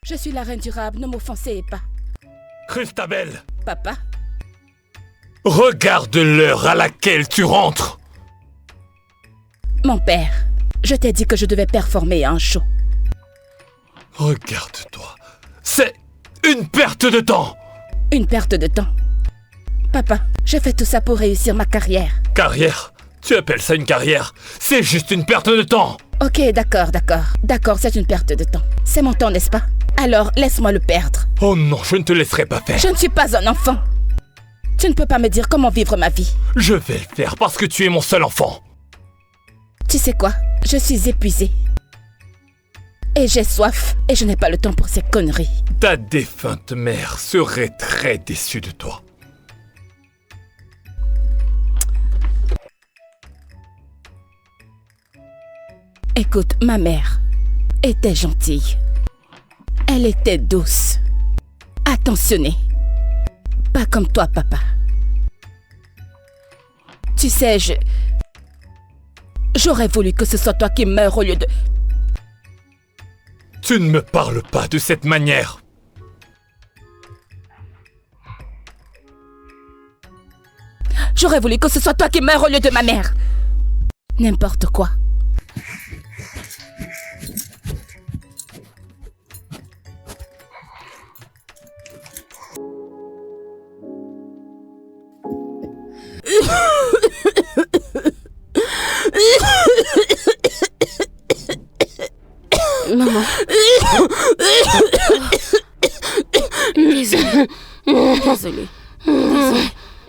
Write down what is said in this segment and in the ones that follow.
Je suis la reine durable, ne m'offensez pas. Christabel! Papa? Regarde l'heure à laquelle tu rentres! Mon père, je t'ai dit que je devais performer à un show. Regarde-toi. C'est une perte de temps! Une perte de temps. Papa, je fais tout ça pour réussir ma carrière. Carrière? Tu appelles ça une carrière? C'est juste une perte de temps! Ok, d'accord. D'accord, c'est une perte de temps. C'est mon temps, n'est-ce pas? Alors, laisse-moi le perdre. Oh non, je ne te laisserai pas faire. Je ne suis pas un enfant. Tu ne peux pas me dire comment vivre ma vie. Je vais le faire parce que tu es mon seul enfant. Tu sais quoi? Je suis épuisée. Et j'ai soif, et je n'ai pas le temps pour ces conneries. Ta défunte mère serait très déçue de toi. Écoute, ma mère était gentille. Elle était douce, attentionnée. Pas comme toi, papa. Tu sais, j'aurais voulu que ce soit toi qui meure au lieu de... Tu ne me parles pas de cette manière. J'aurais voulu que ce soit toi qui meure au lieu de ma mère. N'importe quoi. Maman.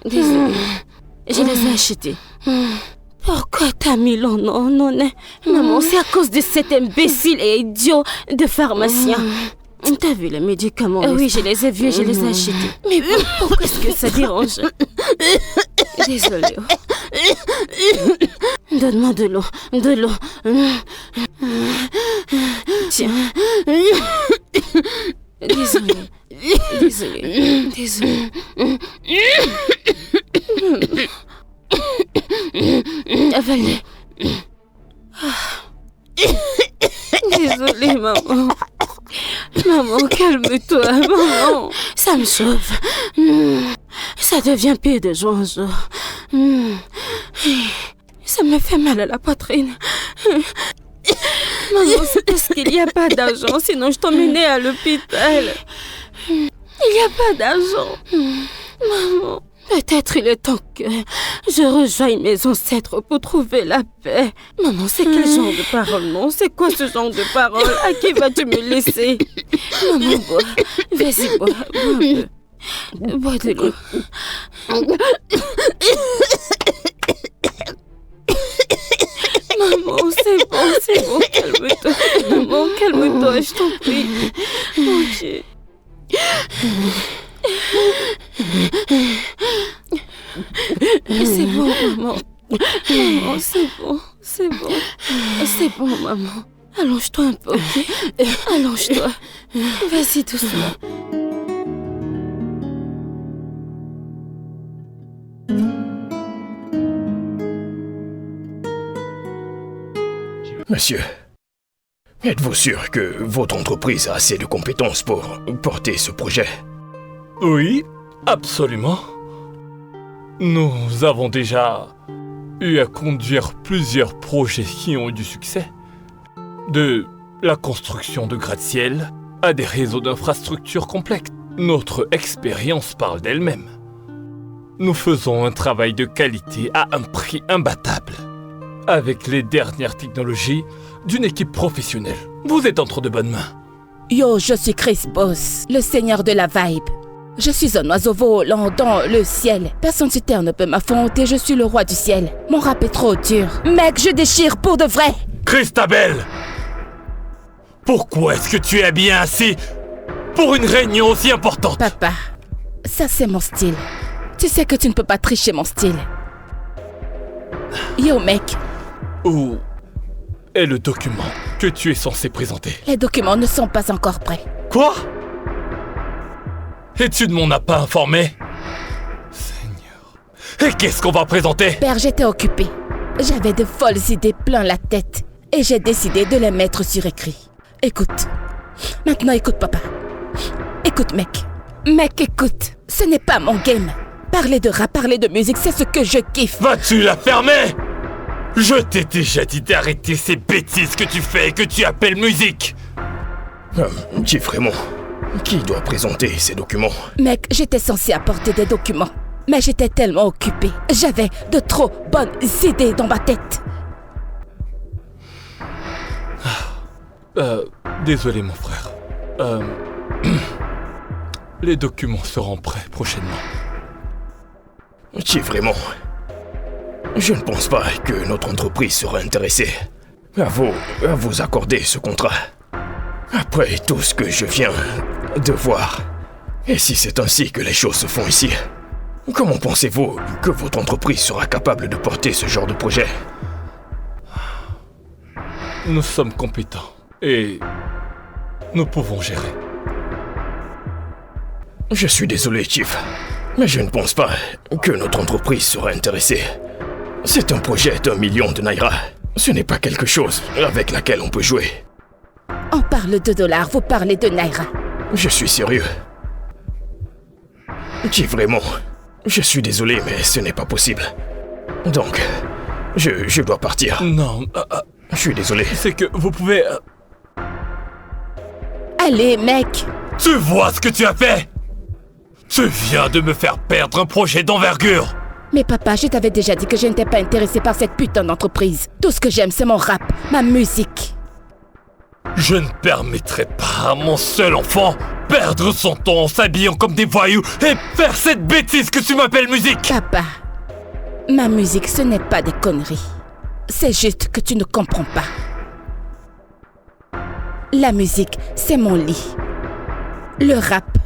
Désolée. Je les ai achetés. Pourquoi t'as mis le nom? Maman, c'est à cause de cet imbécile et idiot de pharmacien. T'as vu les médicaments? Oui, je les ai vus et je les ai achetés. Mais pourquoi est-ce que ça dérange? Désolée. Donne-moi de l'eau. Tiens. Désolée. Avalez. Désolée, maman. Maman, calme-toi, maman. Ça me chauffe. Ça devient pire de jour en jour. Ça me fait mal à la poitrine. Maman, c'est parce qu'il n'y a pas d'argent, sinon je t'emmenais à l'hôpital. Il n'y a pas d'argent. Maman, peut-être il est temps que je rejoigne mes ancêtres pour trouver la paix. Maman, c'est quel genre de parole, non? C'est quoi ce genre de parole? À qui vas-tu me laisser? Maman, bois. Vas-y, bois un peu. Bois de l'eau. Maman, c'est bon, calme-toi. Maman, calme-toi, je t'en prie. Mon Dieu. C'est bon, maman. Maman, c'est bon. C'est bon, maman. Allonge-toi un peu, ok? Allonge-toi. Vas-y, doucement. Monsieur, êtes-vous sûr que votre entreprise a assez de compétences pour porter ce projet? Oui, absolument. Nous avons déjà eu à conduire plusieurs projets qui ont eu du succès. De la construction de gratte-ciel à des réseaux d'infrastructures complexes. Notre expérience parle d'elle-même. Nous faisons un travail de qualité à un prix imbattable. Avec les dernières technologies d'une équipe professionnelle. Vous êtes entre de bonnes mains. Yo, je suis Chris Boss, le seigneur de la vibe. Je suis un oiseau volant dans le ciel. Personne sur terre ne peut m'affronter, je suis le roi du ciel. Mon rap est trop dur. Mec, je déchire pour de vrai. Christabel! Pourquoi est-ce que tu es habillée ainsi pour une réunion aussi importante? Papa, ça c'est mon style. Tu sais que tu ne peux pas tricher mon style. Yo, mec. Où est le document que tu es censé présenter? Les documents ne sont pas encore prêts. Quoi? Et tu ne m'en as pas informé? Seigneur. Et qu'est-ce qu'on va présenter? Père, j'étais occupée. J'avais de folles idées plein la tête. Et j'ai décidé de les mettre sur écrit. Écoute, Maintenant, écoute, papa. Écoute, mec. Mec, écoute. Ce n'est pas mon game. Parler de rap, parler de musique, c'est ce que je kiffe. Vas-tu la fermer? Je t'ai déjà dit d'arrêter ces bêtises que tu fais et que tu appelles musique. Chief Raymond, qui doit présenter ces documents? Mec, j'étais censé apporter des documents. Mais j'étais tellement occupée. J'avais de trop bonnes idées dans ma tête. Désolé mon frère. Les documents seront prêts prochainement. Chief Raymond, je ne pense pas que notre entreprise sera intéressée à vous accorder ce contrat. Après tout ce que je viens de voir, et si c'est ainsi que les choses se font ici, comment pensez-vous que votre entreprise sera capable de porter ce genre de projet? Nous sommes compétents et nous pouvons gérer. Je suis désolé, Chief, mais je ne pense pas que notre entreprise sera intéressée. C'est un projet d'1 million de Naira. Ce n'est pas quelque chose avec laquelle on peut jouer. On parle de dollars, vous parlez de Naira. Je suis sérieux. Chief Raymond, je suis désolé, mais ce n'est pas possible. Donc, je dois partir. Non, Je suis désolé. c'est que vous pouvez... Allez, mec. Tu vois ce que tu as fait? Tu viens de me faire perdre un projet d'envergure. Mais papa, je t'avais déjà dit que je n'étais pas intéressée par cette putain d'entreprise. Tout ce que j'aime, c'est mon rap, ma musique. Je ne permettrai pas à mon seul enfant perdre son temps en s'habillant comme des voyous et faire cette bêtise que tu m'appelles musique. Papa, ma musique, ce n'est pas des conneries. C'est juste que tu ne comprends pas. La musique, c'est mon lit. Le rap,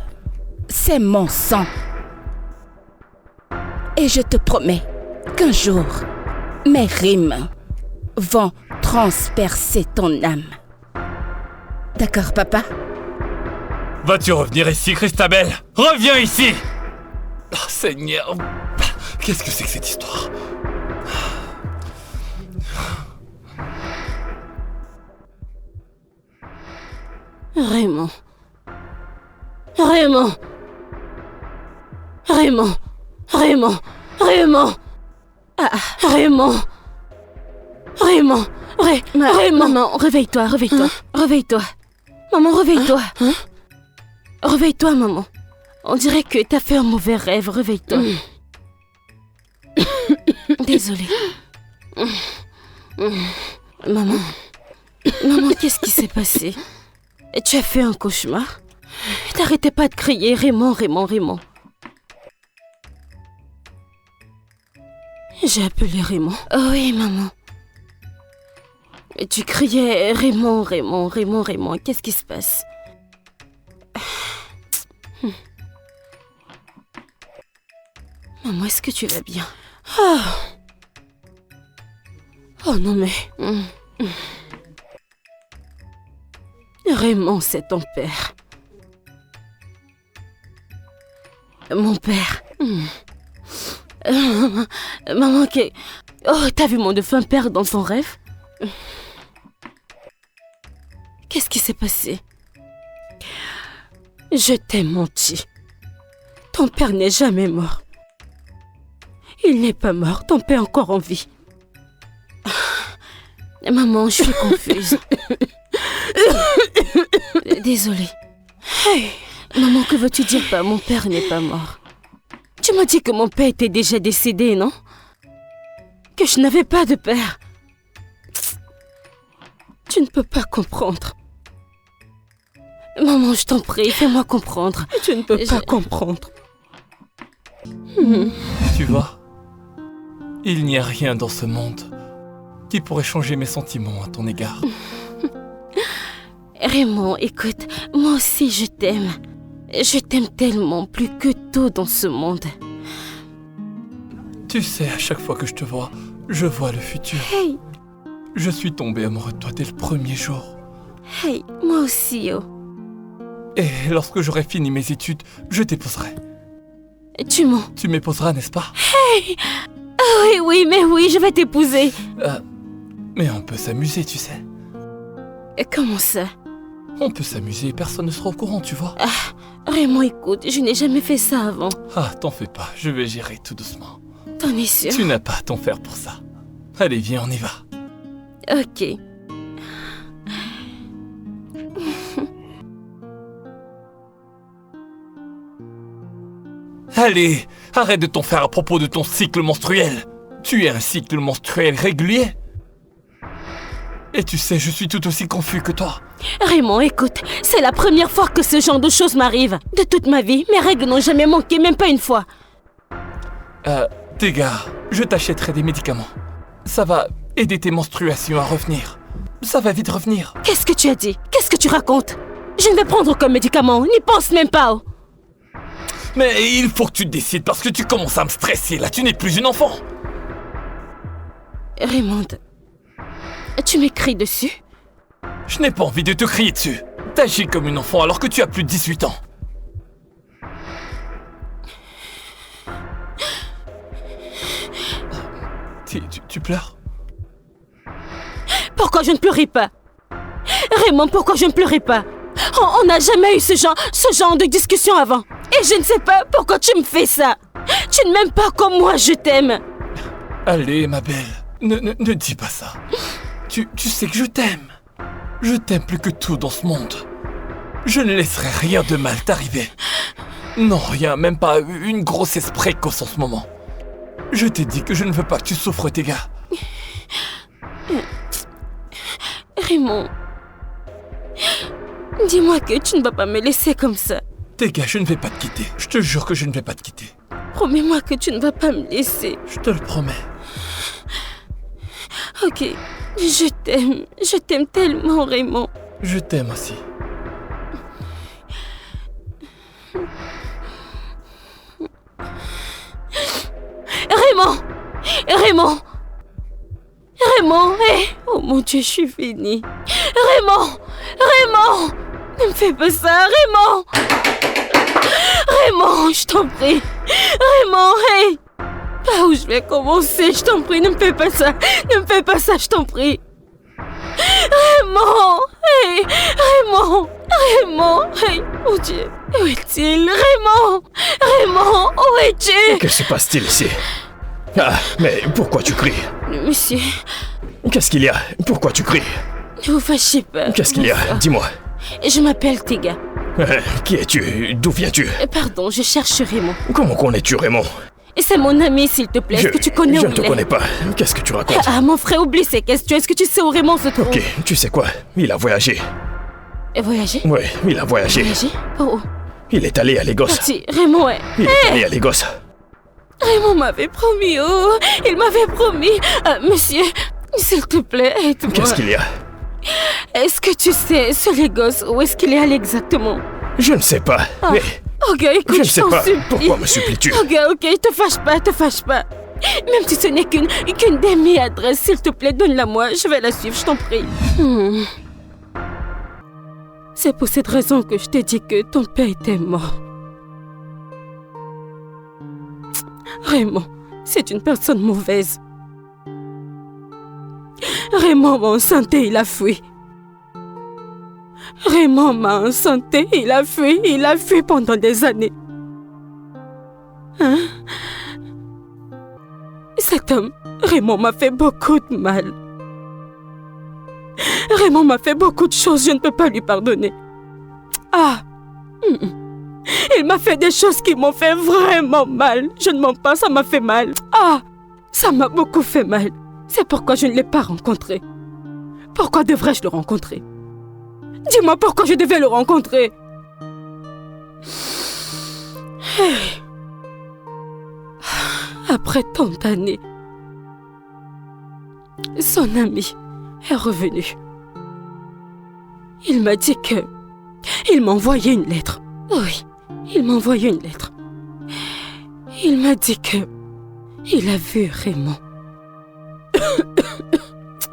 c'est mon sang. Et je te promets qu'un jour, mes rimes vont transpercer ton âme. D'accord, papa? Vas-tu revenir ici, Christabel? Reviens ici! Oh, Seigneur, qu'est-ce que c'est que cette histoire? Raymond. Raymond. Raymond. Raymond. Raymond. Ah, Raymond. Raymond. Raymond. Maman, réveille-toi, réveille-toi. Réveille-toi. Maman, réveille-toi. Réveille-toi, maman. On dirait que t'as fait un mauvais rêve. Réveille-toi. Désolée. Maman. Maman, qu'est-ce qui s'est passé? Tu as fait un cauchemar? T'arrêtais pas de crier Raymond, Raymond, Raymond. J'ai appelé Raymond. Oh oui, maman. Tu criais Raymond, Raymond, Raymond, Raymond. Qu'est-ce qui se passe? Maman, est-ce que tu vas bien? Oh non, mais... Raymond, c'est ton père. Mon père. Maman, oh, t'as vu mon défunt père dans ton rêve? Qu'est-ce qui s'est passé? Je t'ai menti. Ton père n'est jamais mort. Il n'est pas mort, ton père est encore en vie. Maman, je suis confuse. Désolée. Hey, maman, que veux-tu dire par mon père n'est pas mort? Tu m'as dit que mon père était déjà décédé, non? Que je n'avais pas de père. Tu ne peux pas comprendre. Maman, je t'en prie, fais-moi comprendre. Tu ne peux pas comprendre. Tu vois, il n'y a rien dans ce monde qui pourrait changer mes sentiments à ton égard. Raymond, écoute, moi aussi je t'aime. Je t'aime tellement, plus que tout dans ce monde. Tu sais, à chaque fois que je te vois, je vois le futur. Hey, Je suis tombé amoureux de toi dès le premier jour. hey, moi aussi, oh. Et lorsque j'aurai fini mes études, je t'épouserai. Tu mens. Tu m'épouseras, n'est-ce pas? Oui, oui, mais oui, je vais t'épouser. Mais on peut s'amuser, tu sais. Comment ça? On peut s'amuser, personne ne sera au courant, tu vois. Raymond, écoute, je n'ai jamais fait ça avant. Ah, t'en fais pas, je vais gérer tout doucement. T'en es sûr? Tu n'as pas à t'en faire pour ça. Allez, viens, on y va. Ok. Allez, arrête de t'en faire à propos de ton cycle menstruel. Tu es un cycle menstruel régulier? Et tu sais, je suis tout aussi confus que toi. Raymond, écoute, c'est la première fois que ce genre de choses m'arrive. De toute ma vie, mes règles n'ont jamais manqué, même pas une fois. Tega, je t'achèterai des médicaments. Ça va aider tes menstruations à revenir. Ça va vite revenir. Qu'est-ce que tu as dit? Qu'est-ce que tu racontes? Je ne vais prendre aucun médicament, n'y pense même pas. Oh. Mais il faut que tu te décides parce que tu commences à me stresser. Là, tu n'es plus une enfant. Raymond, tu m'écris dessus? Je n'ai pas envie de te crier dessus. T'agis comme une enfant alors que tu as plus de 18 ans. Tu pleures? Pourquoi je ne pleurais pas? Raymond, pourquoi je ne pleurais pas? On n'a jamais eu ce genre de discussion avant. Et je ne sais pas pourquoi tu me fais ça. Tu ne m'aimes pas comme moi, je t'aime. Allez, ma belle, ne dis pas ça. Tu sais que je t'aime. Je t'aime plus que tout dans ce monde. Je ne laisserai rien de mal t'arriver. Non, rien, même pas une grossesse précoce en ce moment. Je t'ai dit que je ne veux pas que tu souffres, tes gars. Raymond, dis-moi que tu ne vas pas me laisser comme ça. Tes gars, je ne vais pas te quitter. Je te jure que je ne vais pas te quitter. Promets-moi que tu ne vas pas me laisser. Je te le promets. Ok, je t'aime tellement, Raymond. Je t'aime aussi. Raymond, hé! Oh mon Dieu, je suis finie. Raymond, ne me fais pas ça, Raymond, je t'en prie. Raymond, hé! Par où je vais commencer, je t'en prie, ne me fais pas ça, je t'en prie. Raymond, hé! Mon Dieu, où est-il? Raymond, où es-tu? Que se passe-t-il ici? Ah, mais pourquoi tu cries? Monsieur, Qu'est-ce qu'il y a? Pourquoi tu cries? ne vous fâchez pas. Qu'est-ce qu'il y a? Dis-moi. Je m'appelle Tega. Qui es-tu? D'où viens-tu? Pardon, je cherche Raymond. Comment connais-tu Raymond? Et c'est mon ami, s'il te plaît. Est-ce que tu connais où Je il ne te est? connais pas. Qu'est-ce que tu racontes? Ah, mon frère, oublie ces questions. Est-ce que tu sais où Raymond se trouve? Ok, tu sais quoi? Il a voyagé. Et voyager? Oui, il a voyagé. Voyager? Oh, Il est allé à Lagos. parti. Raymond, est... Il est allé à Lagos. Raymond m'avait promis, oh, il m'avait promis. Monsieur, s'il te plaît, aide-moi. Qu'est-ce qu'il y a? Est-ce que tu sais, sur Lagos, où est-ce qu'il est allé exactement? Je ne sais pas. Mais Ok, écoute, je ne je sais t'en pas. supplie. Pourquoi me supplies-tu? Ok, te fâche pas. Même si ce n'est qu'une demi-adresse, s'il te plaît, donne-la-moi. Je vais la suivre, je t'en prie. C'est pour cette raison que je t'ai dit que ton père était mort. Raymond, c'est une personne mauvaise. Raymond m'a enceinté, il a fui. Raymond m'a enceinté, il a fui pendant des années. Hein? Cet homme, Raymond m'a fait beaucoup de mal. Raymond m'a fait beaucoup de choses, je ne peux pas lui pardonner. Il m'a fait des choses qui m'ont fait vraiment mal. Je ne mens pas, ça m'a fait mal. Ça m'a beaucoup fait mal. C'est pourquoi je ne l'ai pas rencontré. Pourquoi devrais-je le rencontrer? Dis-moi pourquoi je devais le rencontrer. Après tant d'années, son ami est revenu. Il m'a dit que... Il m'a envoyé une lettre. Oui, il m'a envoyé une lettre. Il m'a dit que... Il a vu Raymond.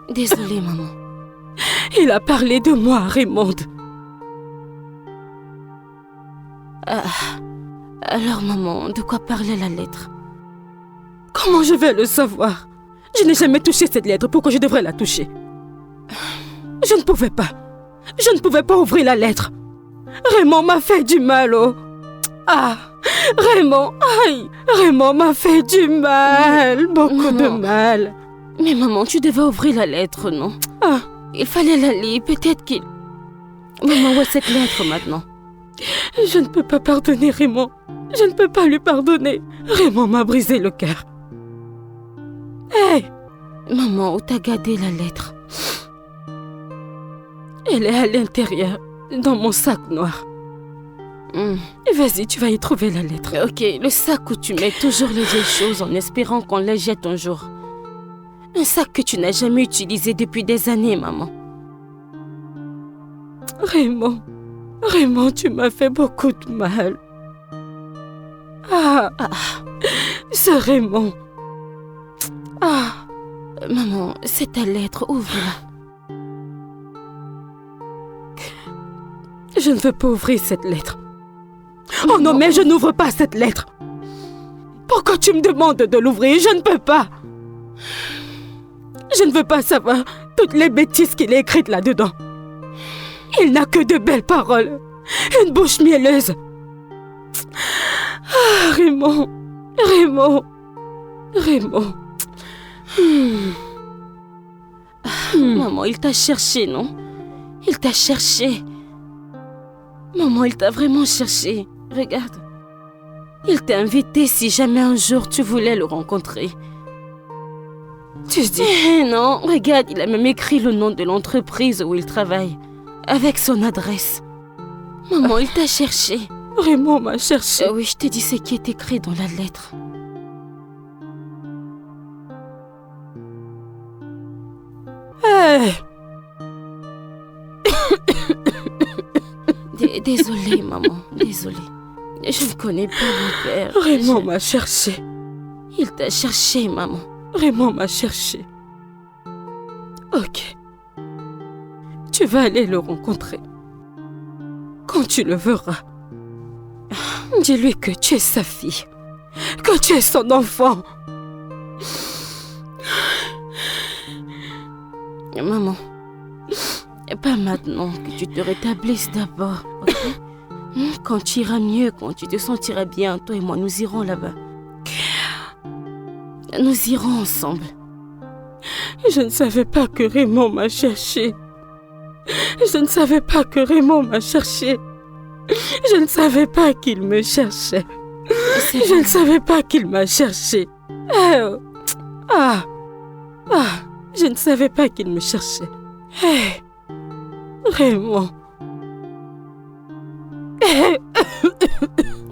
Désolée, maman. Il a parlé de moi à Raymond. Alors, maman, de quoi parlait la lettre? Comment je vais le savoir? Je n'ai jamais touché cette lettre. Pourquoi je devrais la toucher? Je ne pouvais pas. Je ne pouvais pas ouvrir la lettre. Raymond m'a fait du mal, oh. Ah, Raymond, aïe, Raymond m'a fait du mal, beaucoup de mal. Mais maman, tu devais ouvrir la lettre, non? Ah, il fallait la lire, peut-être qu'il... Maman, où est cette lettre maintenant? Je ne peux pas pardonner Raymond. Je ne peux pas lui pardonner. Raymond m'a brisé le cœur. Hé! Hey, maman, où t'as gardé la lettre? Elle est à l'intérieur, dans mon sac noir. Vas-y, tu vas y trouver la lettre. Ok, le sac où tu mets toujours les vieilles choses en espérant qu'on les jette un jour. Un sac que tu n'as jamais utilisé depuis des années, maman. Raymond, tu m'as fait beaucoup de mal. Ah, ce Raymond. Ah, maman, c'est ta lettre, ouvre-la. Je ne veux pas ouvrir cette lettre. Oh non, mais je n'ouvre pas cette lettre. Pourquoi tu me demandes de l'ouvrir? Je ne peux pas. Je ne veux pas savoir toutes les bêtises qu'il a écrites là-dedans. Il n'a que de belles paroles. Une bouche mielleuse. Ah, Raymond. Maman, il t'a cherché, non? Il t'a cherché. Maman, il t'a vraiment cherché. Regarde. Il t'a invité si jamais un jour tu voulais le rencontrer. Tu dis... non, regarde, il a même écrit le nom de l'entreprise où il travaille. Avec son adresse. Maman, il t'a cherché. Raymond m'a cherché. Oui, je t'ai dit ce qui est écrit dans la lettre. Hey. Désolée, maman, désolée. Je ne connais pas mon père. Raymond m'a cherché. Il t'a cherché, maman. Raymond m'a cherché. Ok. Tu vas aller le rencontrer. Quand tu le verras, dis-lui que tu es sa fille. Que tu es son enfant. Maman, pas maintenant, que tu te rétablisses d'abord, ok? Quand tu iras mieux, quand tu te sentiras bien, toi et moi, nous irons là-bas. Nous irons ensemble. Je ne savais pas que Raymond m'a cherché. Je ne savais pas que Raymond m'a cherché. Je ne savais pas qu'il me cherchait. Je ne savais pas qu'il m'a cherché. Je ne savais pas qu'il me cherchait. Hey, Raymond.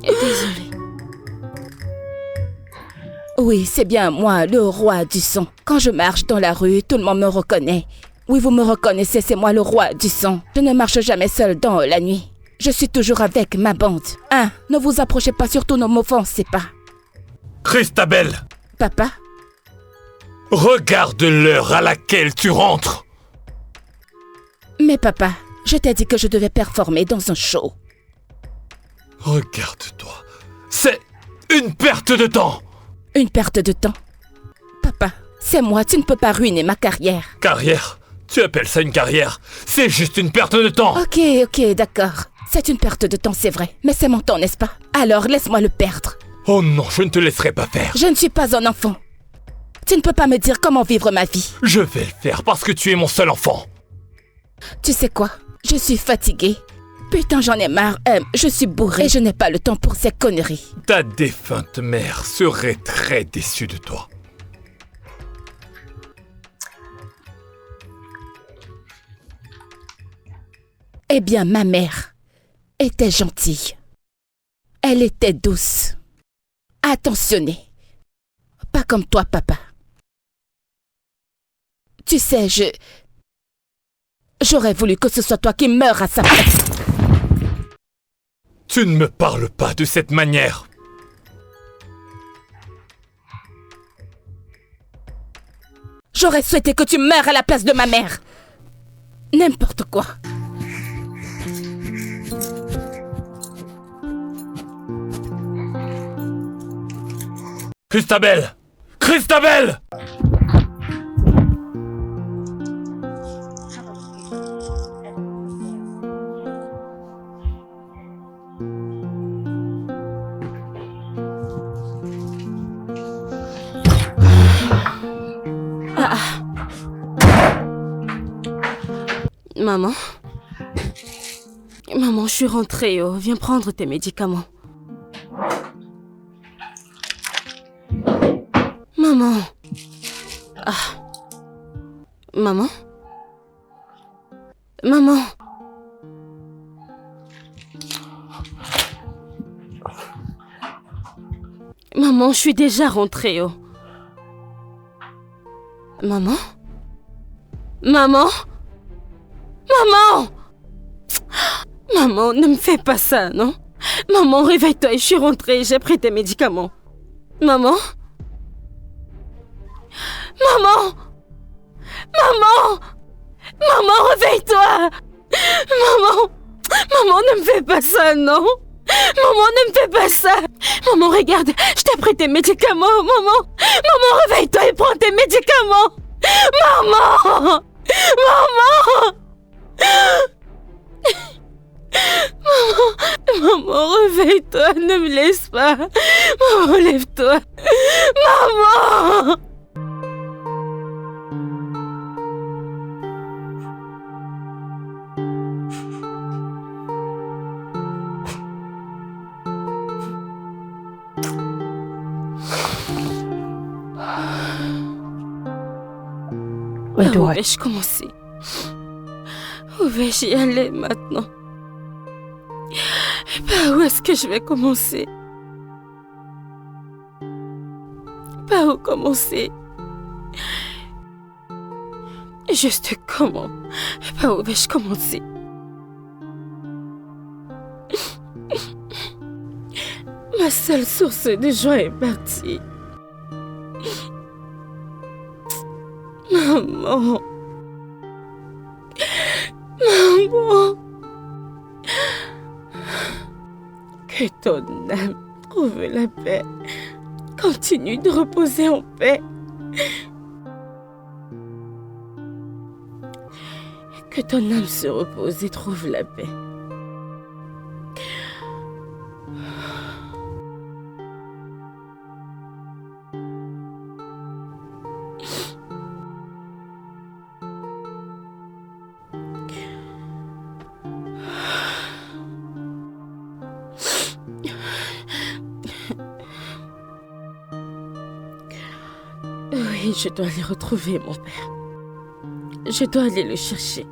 Désolée. Oui, c'est bien moi, le roi du son. Quand je marche dans la rue, tout le monde me reconnaît. Oui, vous me reconnaissez, c'est moi le roi du son. Je ne marche jamais seul dans la nuit. Je suis toujours avec ma bande. Ne vous approchez pas, surtout ne m'offensez pas. Christabel! Papa? Regarde l'heure à laquelle tu rentres! Mais papa, je t'ai dit que je devais performer dans un show. Regarde-toi. C'est une perte de temps! Une perte de temps? Papa, c'est moi, tu ne peux pas ruiner ma carrière. Carrière? Tu appelles ça une carrière? C'est juste une perte de temps! Ok, d'accord. C'est une perte de temps, c'est vrai. Mais c'est mon temps, n'est-ce pas? Alors laisse-moi le perdre. Oh non, je ne te laisserai pas faire. Je ne suis pas un enfant. Tu ne peux pas me dire comment vivre ma vie. Je vais le faire parce que tu es mon seul enfant. Tu sais quoi? Je suis fatiguée. Putain, j'en ai marre. Je suis bourrée et je n'ai pas le temps pour ces conneries. Ta défunte mère serait très déçue de toi. Eh bien, ma mère était gentille. Elle était douce. Attentionnée. Pas comme toi, papa. Tu sais, j'aurais voulu que ce soit toi qui meure à sa place. Tu ne me parles pas de cette manière. J'aurais souhaité que tu meures à la place de ma mère. N'importe quoi. Christabel! Christabel! Maman? Maman, je suis rentrée. Oh, viens prendre tes médicaments. Maman. Maman? Maman? Maman, je suis déjà rentrée. Oh. Maman? Maman? Maman! Maman, ne me fais pas ça, non? Maman, réveille-toi, je suis rentrée, j'ai pris tes médicaments. Maman? Maman! Maman! Maman, réveille-toi! Maman! Maman, ne me fais pas ça, non? Maman, ne me fais pas ça! Maman, regarde, je t'ai pris tes médicaments, maman! Maman, réveille-toi et prends tes médicaments! Maman! Maman! Maman, réveille-toi, ne me laisse pas. Maman, lève-toi. Maman! Où vais-je commencer? Où vais-je y aller maintenant? Par où est-ce que je vais commencer? Par où commencer? Juste comment? Par où vais-je commencer? Ma seule source de joie est partie. Maman. Maman. Que ton âme trouve la paix. Continue de reposer en paix. Que ton âme se repose et trouve la paix. Oui, je dois aller retrouver mon père. Je dois aller le chercher.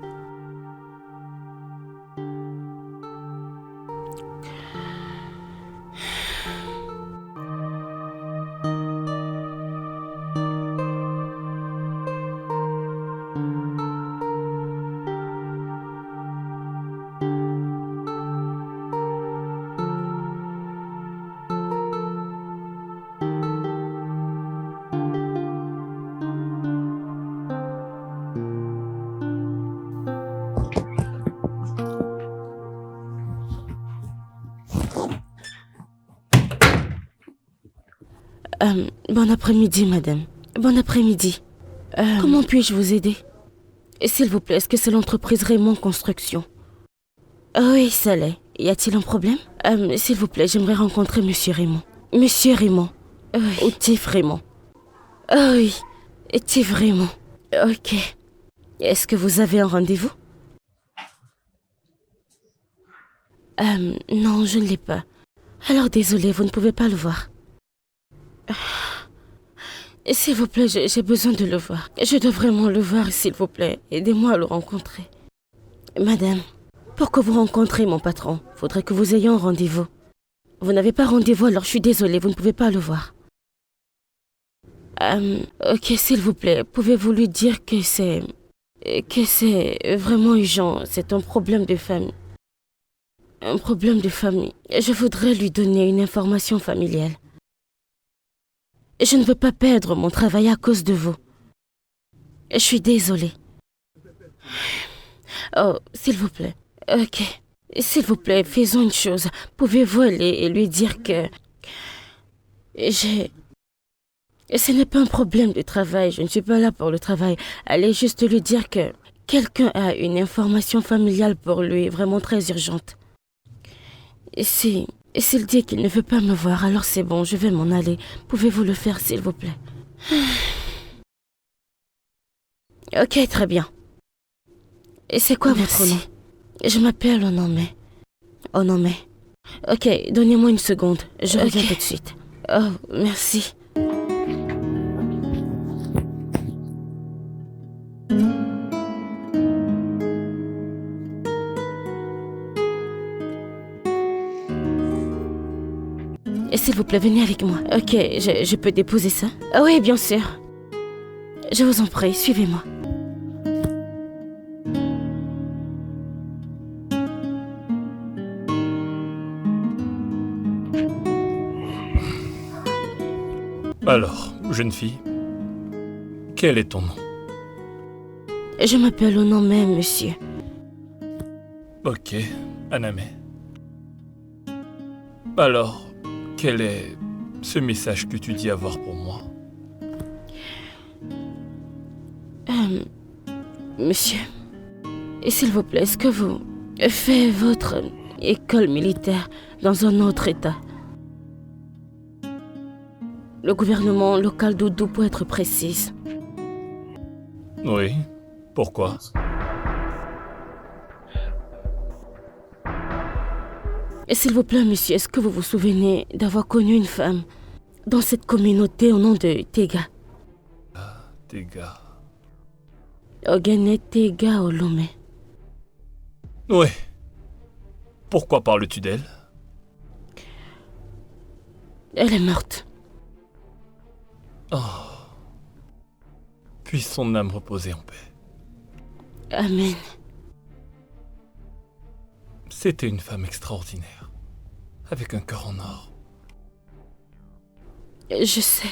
Bon après-midi, madame. Bon après-midi. Comment puis-je vous aider? S'il vous plaît, est-ce que c'est l'entreprise Raymond Construction? Oui, ça l'est. Y a-t-il un problème? S'il vous plaît, j'aimerais rencontrer Monsieur Raymond. Monsieur Raymond. Oui. Ou Tiff Raymond. Oui, Tiff Raymond. Ok. Est-ce que vous avez un rendez-vous? Non, je ne l'ai pas. Alors désolé, vous ne pouvez pas le voir. S'il vous plaît, j'ai besoin de le voir. Je dois vraiment le voir, s'il vous plaît. Aidez-moi à le rencontrer. Madame, pour que vous rencontriez mon patron, faudrait que vous ayez un rendez-vous. Vous n'avez pas rendez-vous, alors je suis désolée, vous ne pouvez pas le voir. Ok, s'il vous plaît, pouvez-vous lui dire que c'est vraiment urgent, c'est un problème de famille. Un problème de famille. Je voudrais lui donner une information familiale. Je ne veux pas perdre mon travail à cause de vous. Je suis désolée. Oh, s'il vous plaît. Ok. S'il vous plaît, faisons une chose. Pouvez-vous aller et lui dire que... Ce n'est pas un problème de travail. Je ne suis pas là pour le travail. Allez juste lui dire que quelqu'un a une information familiale pour lui, vraiment très urgente. Et s'il dit qu'il ne veut pas me voir, alors c'est bon, je vais m'en aller. Pouvez-vous le faire, s'il vous plaît? Ok, très bien. Et c'est quoi votre nom? Je m'appelle Onome. Onome. Ok, donnez-moi une seconde. Je reviens tout de suite. Oh, merci. S'il vous plaît, venez avec moi. Ok, je peux déposer ça? Ah oui, bien sûr. Je vous en prie, suivez-moi. Alors, jeune fille, quel est ton nom? Je m'appelle Onome, monsieur. Ok, Aname. Alors, quel est ce message que tu dis avoir pour moi? Monsieur, et s'il vous plaît, est-ce que vous faites votre école militaire dans un autre état? Le gouvernement local d'Oudou, pour être précise. Oui, pourquoi? Et s'il vous plaît, monsieur, est-ce que vous vous souvenez d'avoir connu une femme dans cette communauté au nom de Tega? Tega. Ogene Tega Olome. Oui. Pourquoi parles-tu d'elle? Elle est morte. Oh. Puisse son âme reposer en paix. Amen. C'était une femme extraordinaire, avec un cœur en or. Je sais.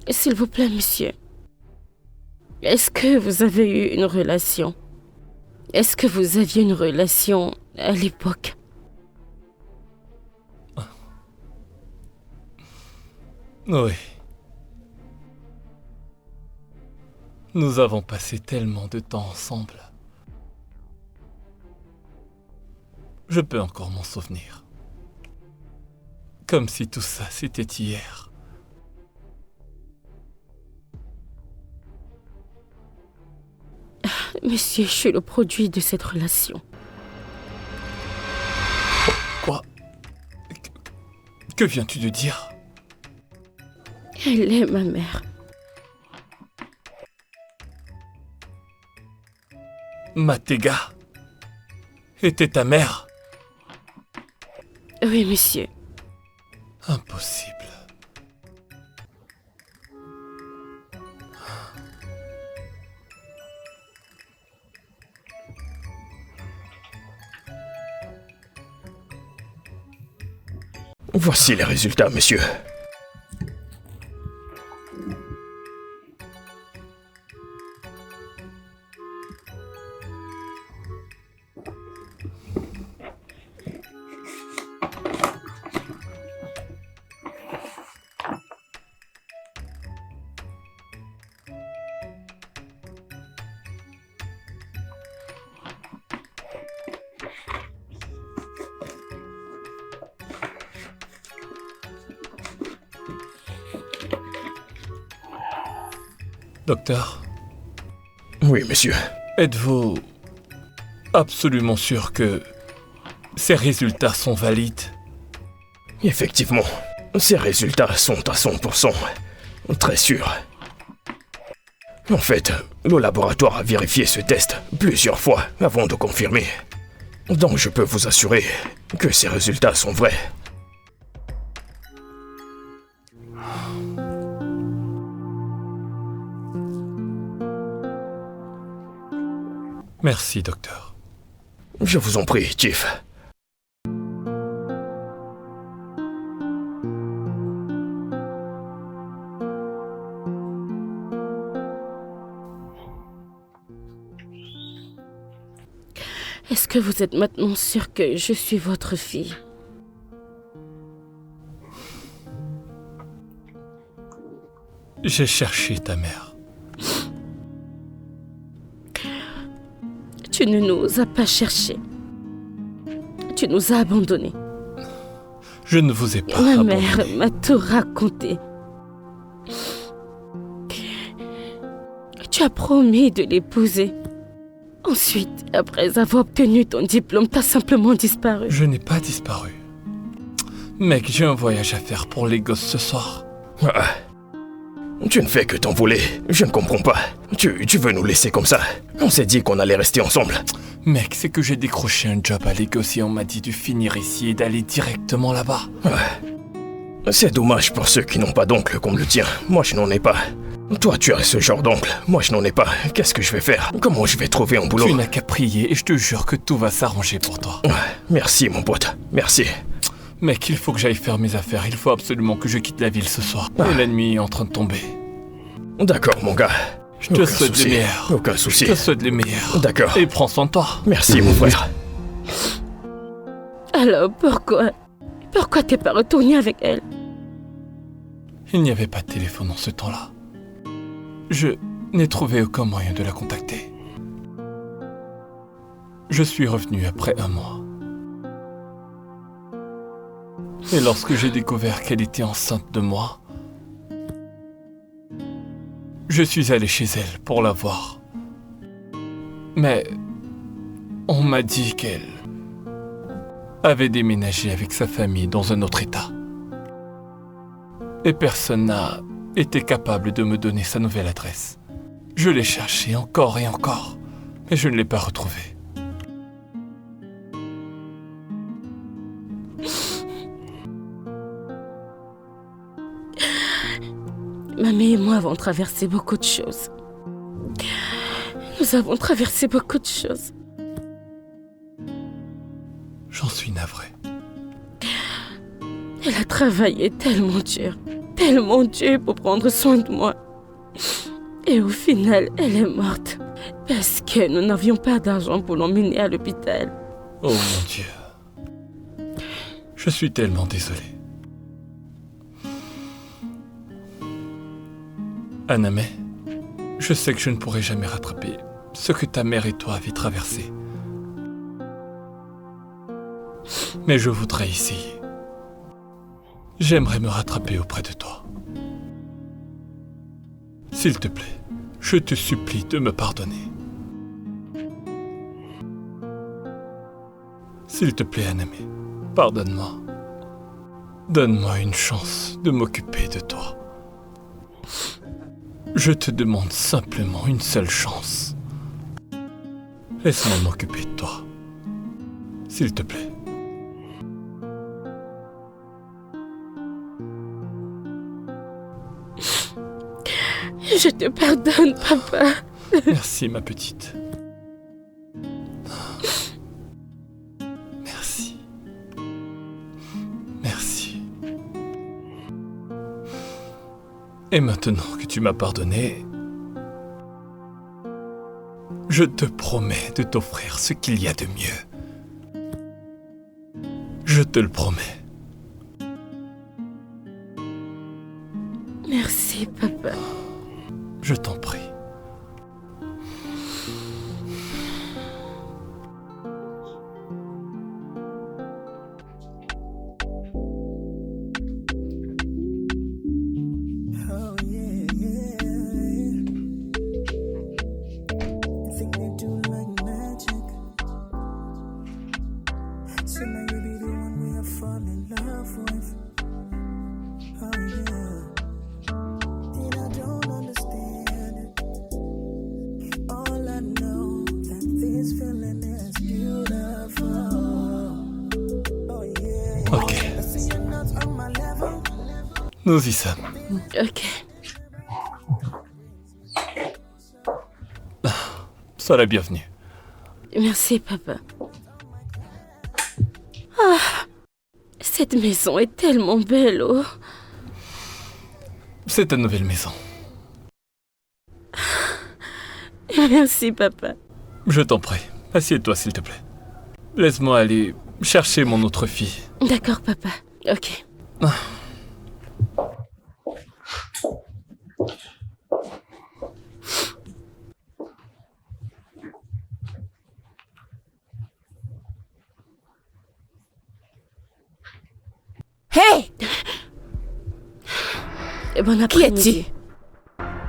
S'il vous plaît, monsieur, est-ce que vous avez eu une relation? Est-ce que vous aviez une relation à l'époque? Oui. Nous avons passé tellement de temps ensemble. Je peux encore m'en souvenir. Comme si tout ça, c'était hier. Monsieur, je suis le produit de cette relation. Quoi? Que viens-tu de dire? Elle est ma mère. Matega était ta mère? Oui, monsieur. Impossible. Voici les résultats, monsieur. Docteur, Oui, monsieur. êtes-vous absolument sûr que ces résultats sont valides? Effectivement, ces résultats sont à 100%. Très sûrs. En fait, le laboratoire a vérifié ce test plusieurs fois avant de confirmer. Donc je peux vous assurer que ces résultats sont vrais. Merci, docteur. Je vous en prie, Chief. Est-ce que vous êtes maintenant sûr que je suis votre fille? J'ai cherché ta mère. Tu ne nous as pas cherchés. tu nous as abandonnés. Je ne vous ai pas Ma abandonné. mère m'a tout raconté. Tu as promis de l'épouser. Ensuite, après avoir obtenu ton diplôme, t'as simplement disparu. Je n'ai pas disparu. Mec, j'ai un voyage à faire pour les gosses ce soir. Ah. Tu ne fais que t'envoler. Je ne comprends pas. Tu veux nous laisser comme ça? On s'est dit qu'on allait rester ensemble. Mec, c'est que j'ai décroché un job à Lagos et on m'a dit de finir ici et d'aller directement là-bas. C'est dommage pour ceux qui n'ont pas d'oncle comme le tien. Moi, je n'en ai pas. Toi, tu as ce genre d'oncle. Moi, je n'en ai pas. Qu'est-ce que je vais faire? Comment je vais trouver un boulot? Tu n'as qu'à prier et je te jure que tout va s'arranger pour toi. Merci, mon pote. Merci. Mec, il faut que j'aille faire mes affaires. Il faut absolument que je quitte la ville ce soir. Et la nuit est en train de tomber. D'accord, mon gars. Je te souhaite les meilleurs. Aucun souci. Je te souhaite les meilleurs. D'accord. Et prends soin de toi. Merci, mon frère. Alors, pourquoi t'es pas retourné avec elle? Il n'y avait pas de téléphone en ce temps-là. Je n'ai trouvé aucun moyen de la contacter. Je suis revenu après 1 mois. Et lorsque j'ai découvert qu'elle était enceinte de moi, je suis allé chez elle pour la voir. Mais on m'a dit qu'elle avait déménagé avec sa famille dans un autre état. Et personne n'a été capable de me donner sa nouvelle adresse. Je l'ai cherchée encore et encore, mais je ne l'ai pas retrouvée. Mamie et moi avons traversé beaucoup de choses. Nous avons traversé beaucoup de choses. J'en suis navré. Elle a travaillé tellement dur pour prendre soin de moi. Et au final, elle est morte. Parce que nous n'avions pas d'argent pour l'emmener à l'hôpital. Oh mon Dieu. Je suis tellement désolé. Aname, je sais que je ne pourrai jamais rattraper ce que ta mère et toi avez traversé. Mais je voudrais essayer. J'aimerais me rattraper auprès de toi. S'il te plaît, je te supplie de me pardonner. S'il te plaît, Aname, pardonne-moi. Donne-moi une chance de m'occuper de toi. Je te demande simplement une seule chance. Laisse-moi m'occuper de toi. S'il te plaît. Je te pardonne, papa. Merci, ma petite. Merci. Merci. Et maintenant que tu m'as pardonné, je te promets de t'offrir ce qu'il y a de mieux. Je te le promets. Merci, papa. Je t'en prie. Ok. Nous y sommes. Ok. Sois la bienvenue. Merci, papa. Ah, cette maison est tellement belle, oh. C'est ta nouvelle maison. Merci, papa. Je t'en prie. Assieds-toi, s'il te plaît. Laisse-moi aller chercher mon autre fille. D'accord, papa. Ok. Hé! Bon Qui après-midi.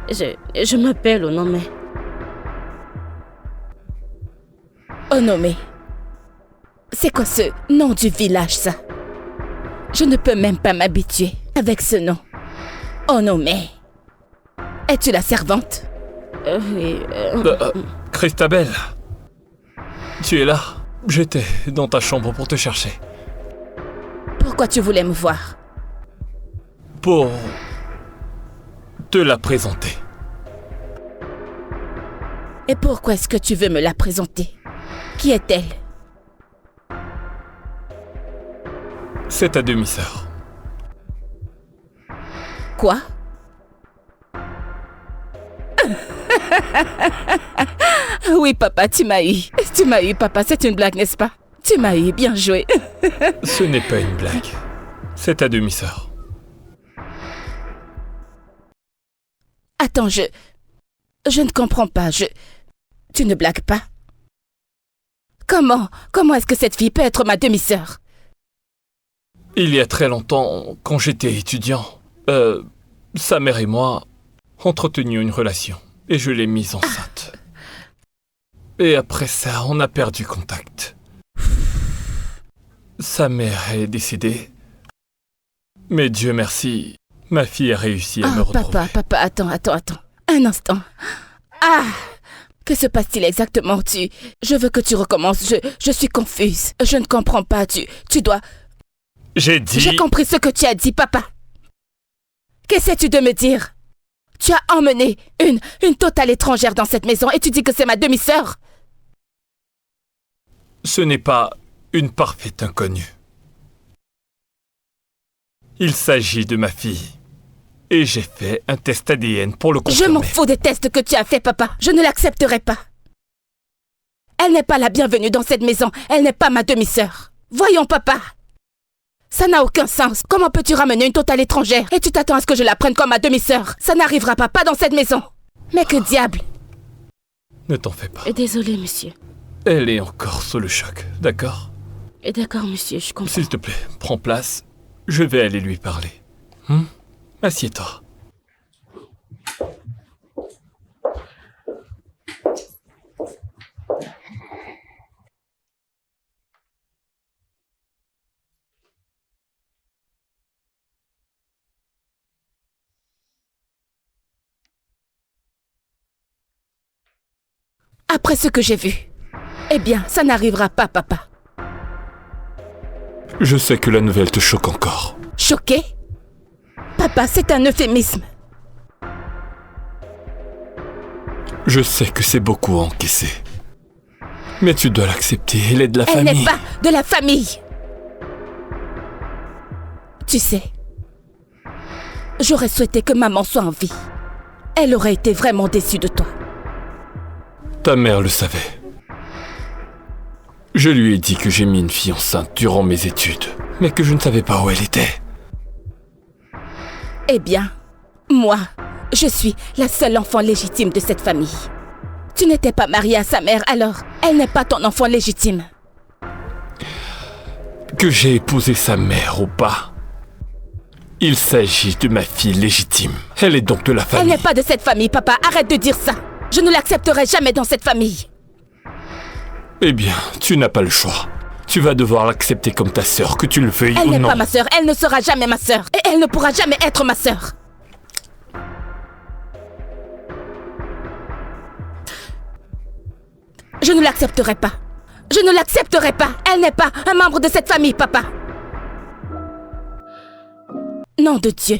es-tu? Je m'appelle Onome. Onome. C'est quoi ce nom du village, ça? Je ne peux même pas m'habituer avec ce nom. Onome. Es-tu la servante? Oui. Christabel, tu es là. J'étais dans ta chambre pour te chercher. Pourquoi tu voulais me voir? Pour te la présenter. Et pourquoi est-ce que tu veux me la présenter? Qui est-elle? C'est ta demi-sœur. Quoi? Oui, papa, tu m'as eu. Tu m'as eu, papa, c'est une blague, n'est-ce pas? Tu m'as eu, bien joué. Ce n'est pas une blague. C'est ta demi-sœur. Attends, je ne comprends pas, Tu ne blagues pas? Comment est-ce que cette fille peut être ma demi-sœur? Il y a très longtemps, quand j'étais étudiant, sa mère et moi entretenions une relation. Et je l'ai mise enceinte. Et après ça, on a perdu contact. Sa mère est décédée. Mais Dieu merci, ma fille a réussi à me retrouver. Papa, attends. Un instant. Ah! Que se passe-t-il exactement? Je veux que tu recommences. Je suis confuse. Je ne comprends pas. Tu dois... J'ai dit... J'ai compris ce que tu as dit, papa. Qu'essaies-tu de me dire? Tu as emmené une totale étrangère dans cette maison et tu dis que c'est ma demi-sœur? Ce n'est pas une parfaite inconnue. Il s'agit de ma fille. Et j'ai fait un test ADN pour le confirmer. Je m'en fous des tests que tu as fait, papa. Je ne l'accepterai pas. Elle n'est pas la bienvenue dans cette maison. Elle n'est pas ma demi-sœur. Voyons, papa. Ça n'a aucun sens. Comment peux-tu ramener une totale étrangère et tu t'attends à ce que je la prenne comme ma demi-sœur? Ça n'arrivera pas dans cette maison. Mais que diable! Ne t'en fais pas. Désolé, monsieur. Elle est encore sous le choc, d'accord? D'accord, monsieur, je comprends. S'il te plaît, prends place. Je vais aller lui parler. Assieds-toi. Après ce que j'ai vu, eh bien, ça n'arrivera pas, papa. Je sais que la nouvelle te choque encore. Choqué? Papa, c'est un euphémisme. Je sais que c'est beaucoup à encaisser. Mais tu dois l'accepter, elle est de la Elle famille. n'est pas de la famille. Tu sais, j'aurais souhaité que maman soit en vie. Elle aurait été vraiment déçue de toi. Ta mère le savait. Je lui ai dit que j'ai mis une fille enceinte durant mes études, mais que je ne savais pas où elle était. Eh bien, moi, je suis la seule enfant légitime de cette famille. Tu n'étais pas mariée à sa mère, alors elle n'est pas ton enfant légitime. Que j'ai épousé sa mère ou pas, il s'agit de ma fille légitime. Elle est donc de la Elle famille. n'est pas de cette famille, papa. Arrête de dire ça. Je ne l'accepterai jamais dans cette famille. Eh bien, tu n'as pas le choix. Tu vas devoir l'accepter comme ta sœur, que tu le veuilles Elle ou n'est non. pas ma sœur. Elle ne sera jamais ma sœur. Et elle ne pourra jamais être ma sœur. Je ne l'accepterai pas. Je ne l'accepterai pas. Elle n'est pas un membre de cette famille, papa. Nom de Dieu.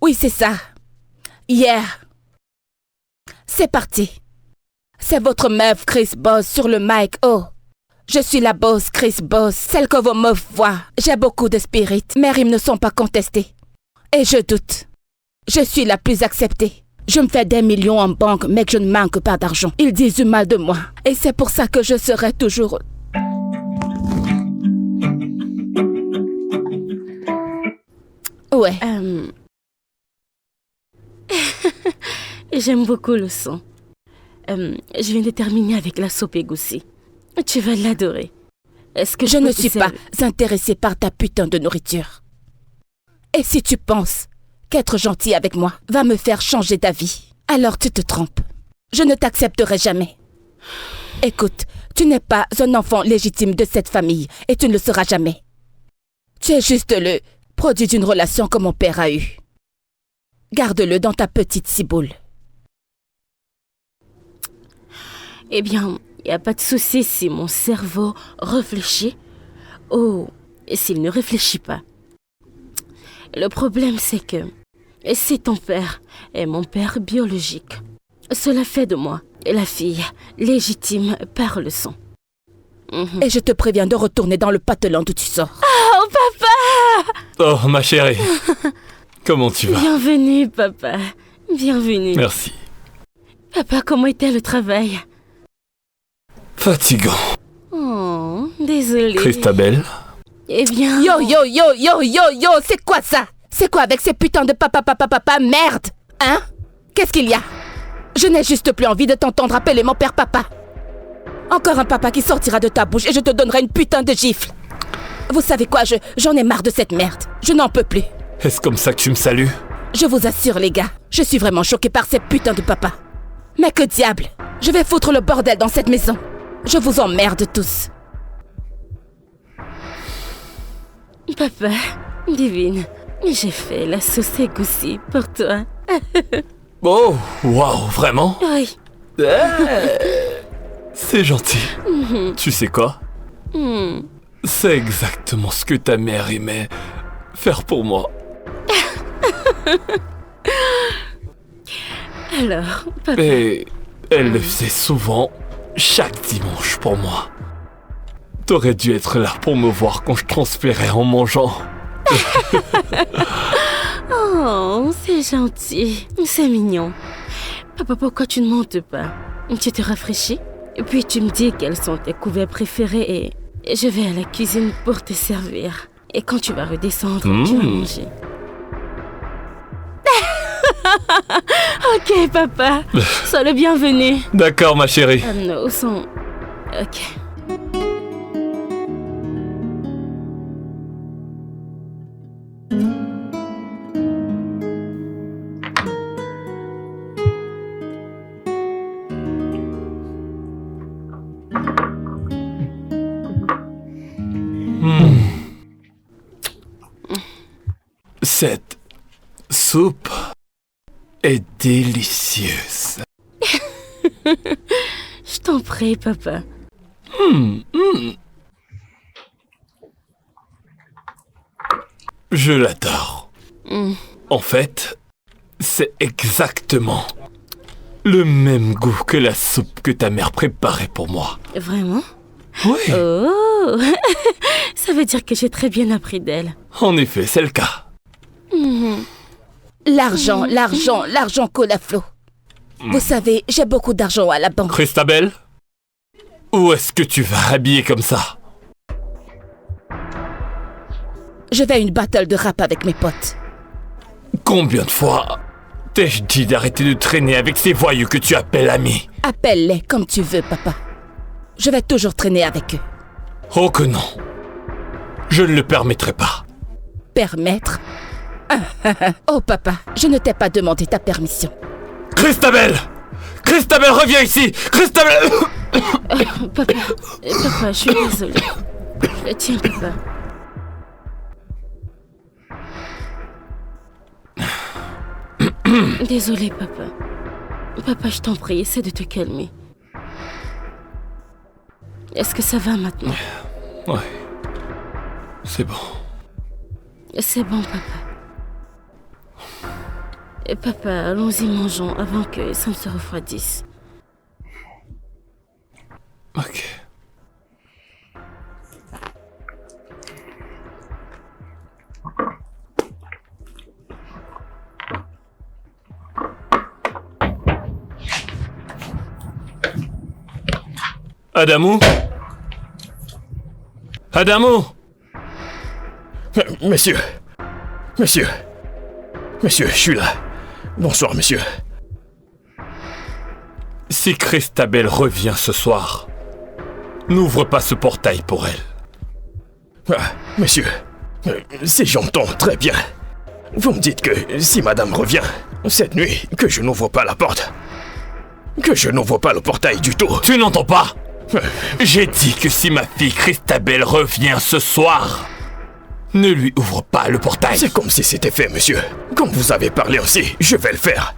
Oui, c'est ça. Yeah. C'est parti. C'est votre meuf Chris Boss sur le mic. Oh. Je suis la boss Chris Boss, celle que vos meufs voient. J'ai beaucoup de spirit. Mes rimes ne sont pas contestées. Et je doute. Je suis la plus acceptée. Je me fais des millions en banque, mais que je ne manque pas d'argent. Ils disent du mal de moi. Et c'est pour ça que je serai toujours... Ouais. J'aime beaucoup le son. je viens de terminer avec la soupe égoussie. Tu vas l'adorer. Est-ce que Je peux ne te suis pas servir? intéressée par ta putain de nourriture. Et si tu penses qu'être gentil avec moi va me faire changer d'avis, alors tu te trompes. Je ne t'accepterai jamais. Écoute, tu n'es pas un enfant légitime de cette famille et tu ne le seras jamais. Tu es juste le produit d'une relation que mon père a eue. Garde-le dans ta petite ciboule. Eh bien, il n'y a pas de souci si mon cerveau réfléchit ou s'il ne réfléchit pas. Le problème, c'est que c'est ton père et mon père biologique. Cela fait de moi la fille légitime par le sang. Et je te préviens de retourner dans le patelin d'où tu sors. Oh, papa! Oh, ma chérie. Comment tu vas? Bienvenue, papa. Bienvenue. Merci. Papa, comment était le travail? Fatigant. Oh, désolé. Christabel? Eh bien... Yo, c'est quoi ça? C'est quoi avec ces putains de papa, merde? Hein? Qu'est-ce qu'il y a? Je n'ai juste plus envie de t'entendre appeler mon père papa. Encore un papa qui sortira de ta bouche et je te donnerai une putain de gifle. Vous savez quoi, j'en ai marre de cette merde. Je n'en peux plus. Est-ce comme ça que tu me salues? Je vous assure les gars, je suis vraiment choquée par ces putains de papas. Mais que diable, je vais foutre le bordel dans cette maison. Je vous emmerde tous. Papa, divine, j'ai fait la sauce égoussie pour toi. Oh, waouh, vraiment? Oui. C'est gentil. Tu sais quoi? Hmm. C'est exactement ce que ta mère aimait faire pour moi. Alors, papa... Et elle le faisait souvent, chaque dimanche pour moi. T'aurais dû être là pour me voir quand je transpirais en mangeant. Oh, c'est gentil. C'est mignon. Papa, pourquoi tu ne montes pas? Tu te rafraîchis? Et puis tu me dis quels sont tes couverts préférés et je vais à la cuisine pour te servir. Et quand tu vas redescendre, tu vas manger. Ok, papa. Sois le bienvenu. D'accord, ma chérie. Non, son... Ok. Cette soupe est délicieuse. Je t'en prie, papa. Je l'adore. En fait, c'est exactement le même goût que la soupe que ta mère préparait pour moi. Vraiment? Oui, Oh. Ça veut dire que j'ai très bien appris d'elle. en effet, c'est le cas. L'argent coule à flot. Vous savez, j'ai beaucoup d'argent à la banque. Christabel, où est-ce que tu vas habiller comme ça? Je vais à une battle de rap avec mes potes. Combien de fois t'ai-je dit d'arrêter de traîner avec ces voyous que tu appelles amis? Appelle-les comme tu veux, papa. Je vais toujours traîner avec eux. Oh que non. Je ne le permettrai pas. Permettre? Oh papa, je ne t'ai pas demandé ta permission. Christabel! Christabel, reviens ici! Christabel! Papa, je suis désolée. Tiens, papa. Désolée, papa. Papa, je t'en prie, essaie de te calmer. Est-ce que ça va maintenant? Ouais. C'est bon. C'est bon, papa. Papa, allons-y, mangeons avant que ça ne se refroidisse. Ok. Adamo? Adamo? Monsieur, je suis là. Bonsoir, monsieur. Si Christabel revient ce soir, n'ouvre pas ce portail pour elle. Ah, monsieur, si j'entends très bien, vous me dites que si madame revient cette nuit, que je n'ouvre pas la porte. Que je n'ouvre pas le portail du tout. Tu n'entends pas? J'ai dit que si ma fille Christabel revient ce soir, ne lui ouvre pas le portail. C'est comme si c'était fait, monsieur. Comme vous avez parlé aussi, je vais le faire.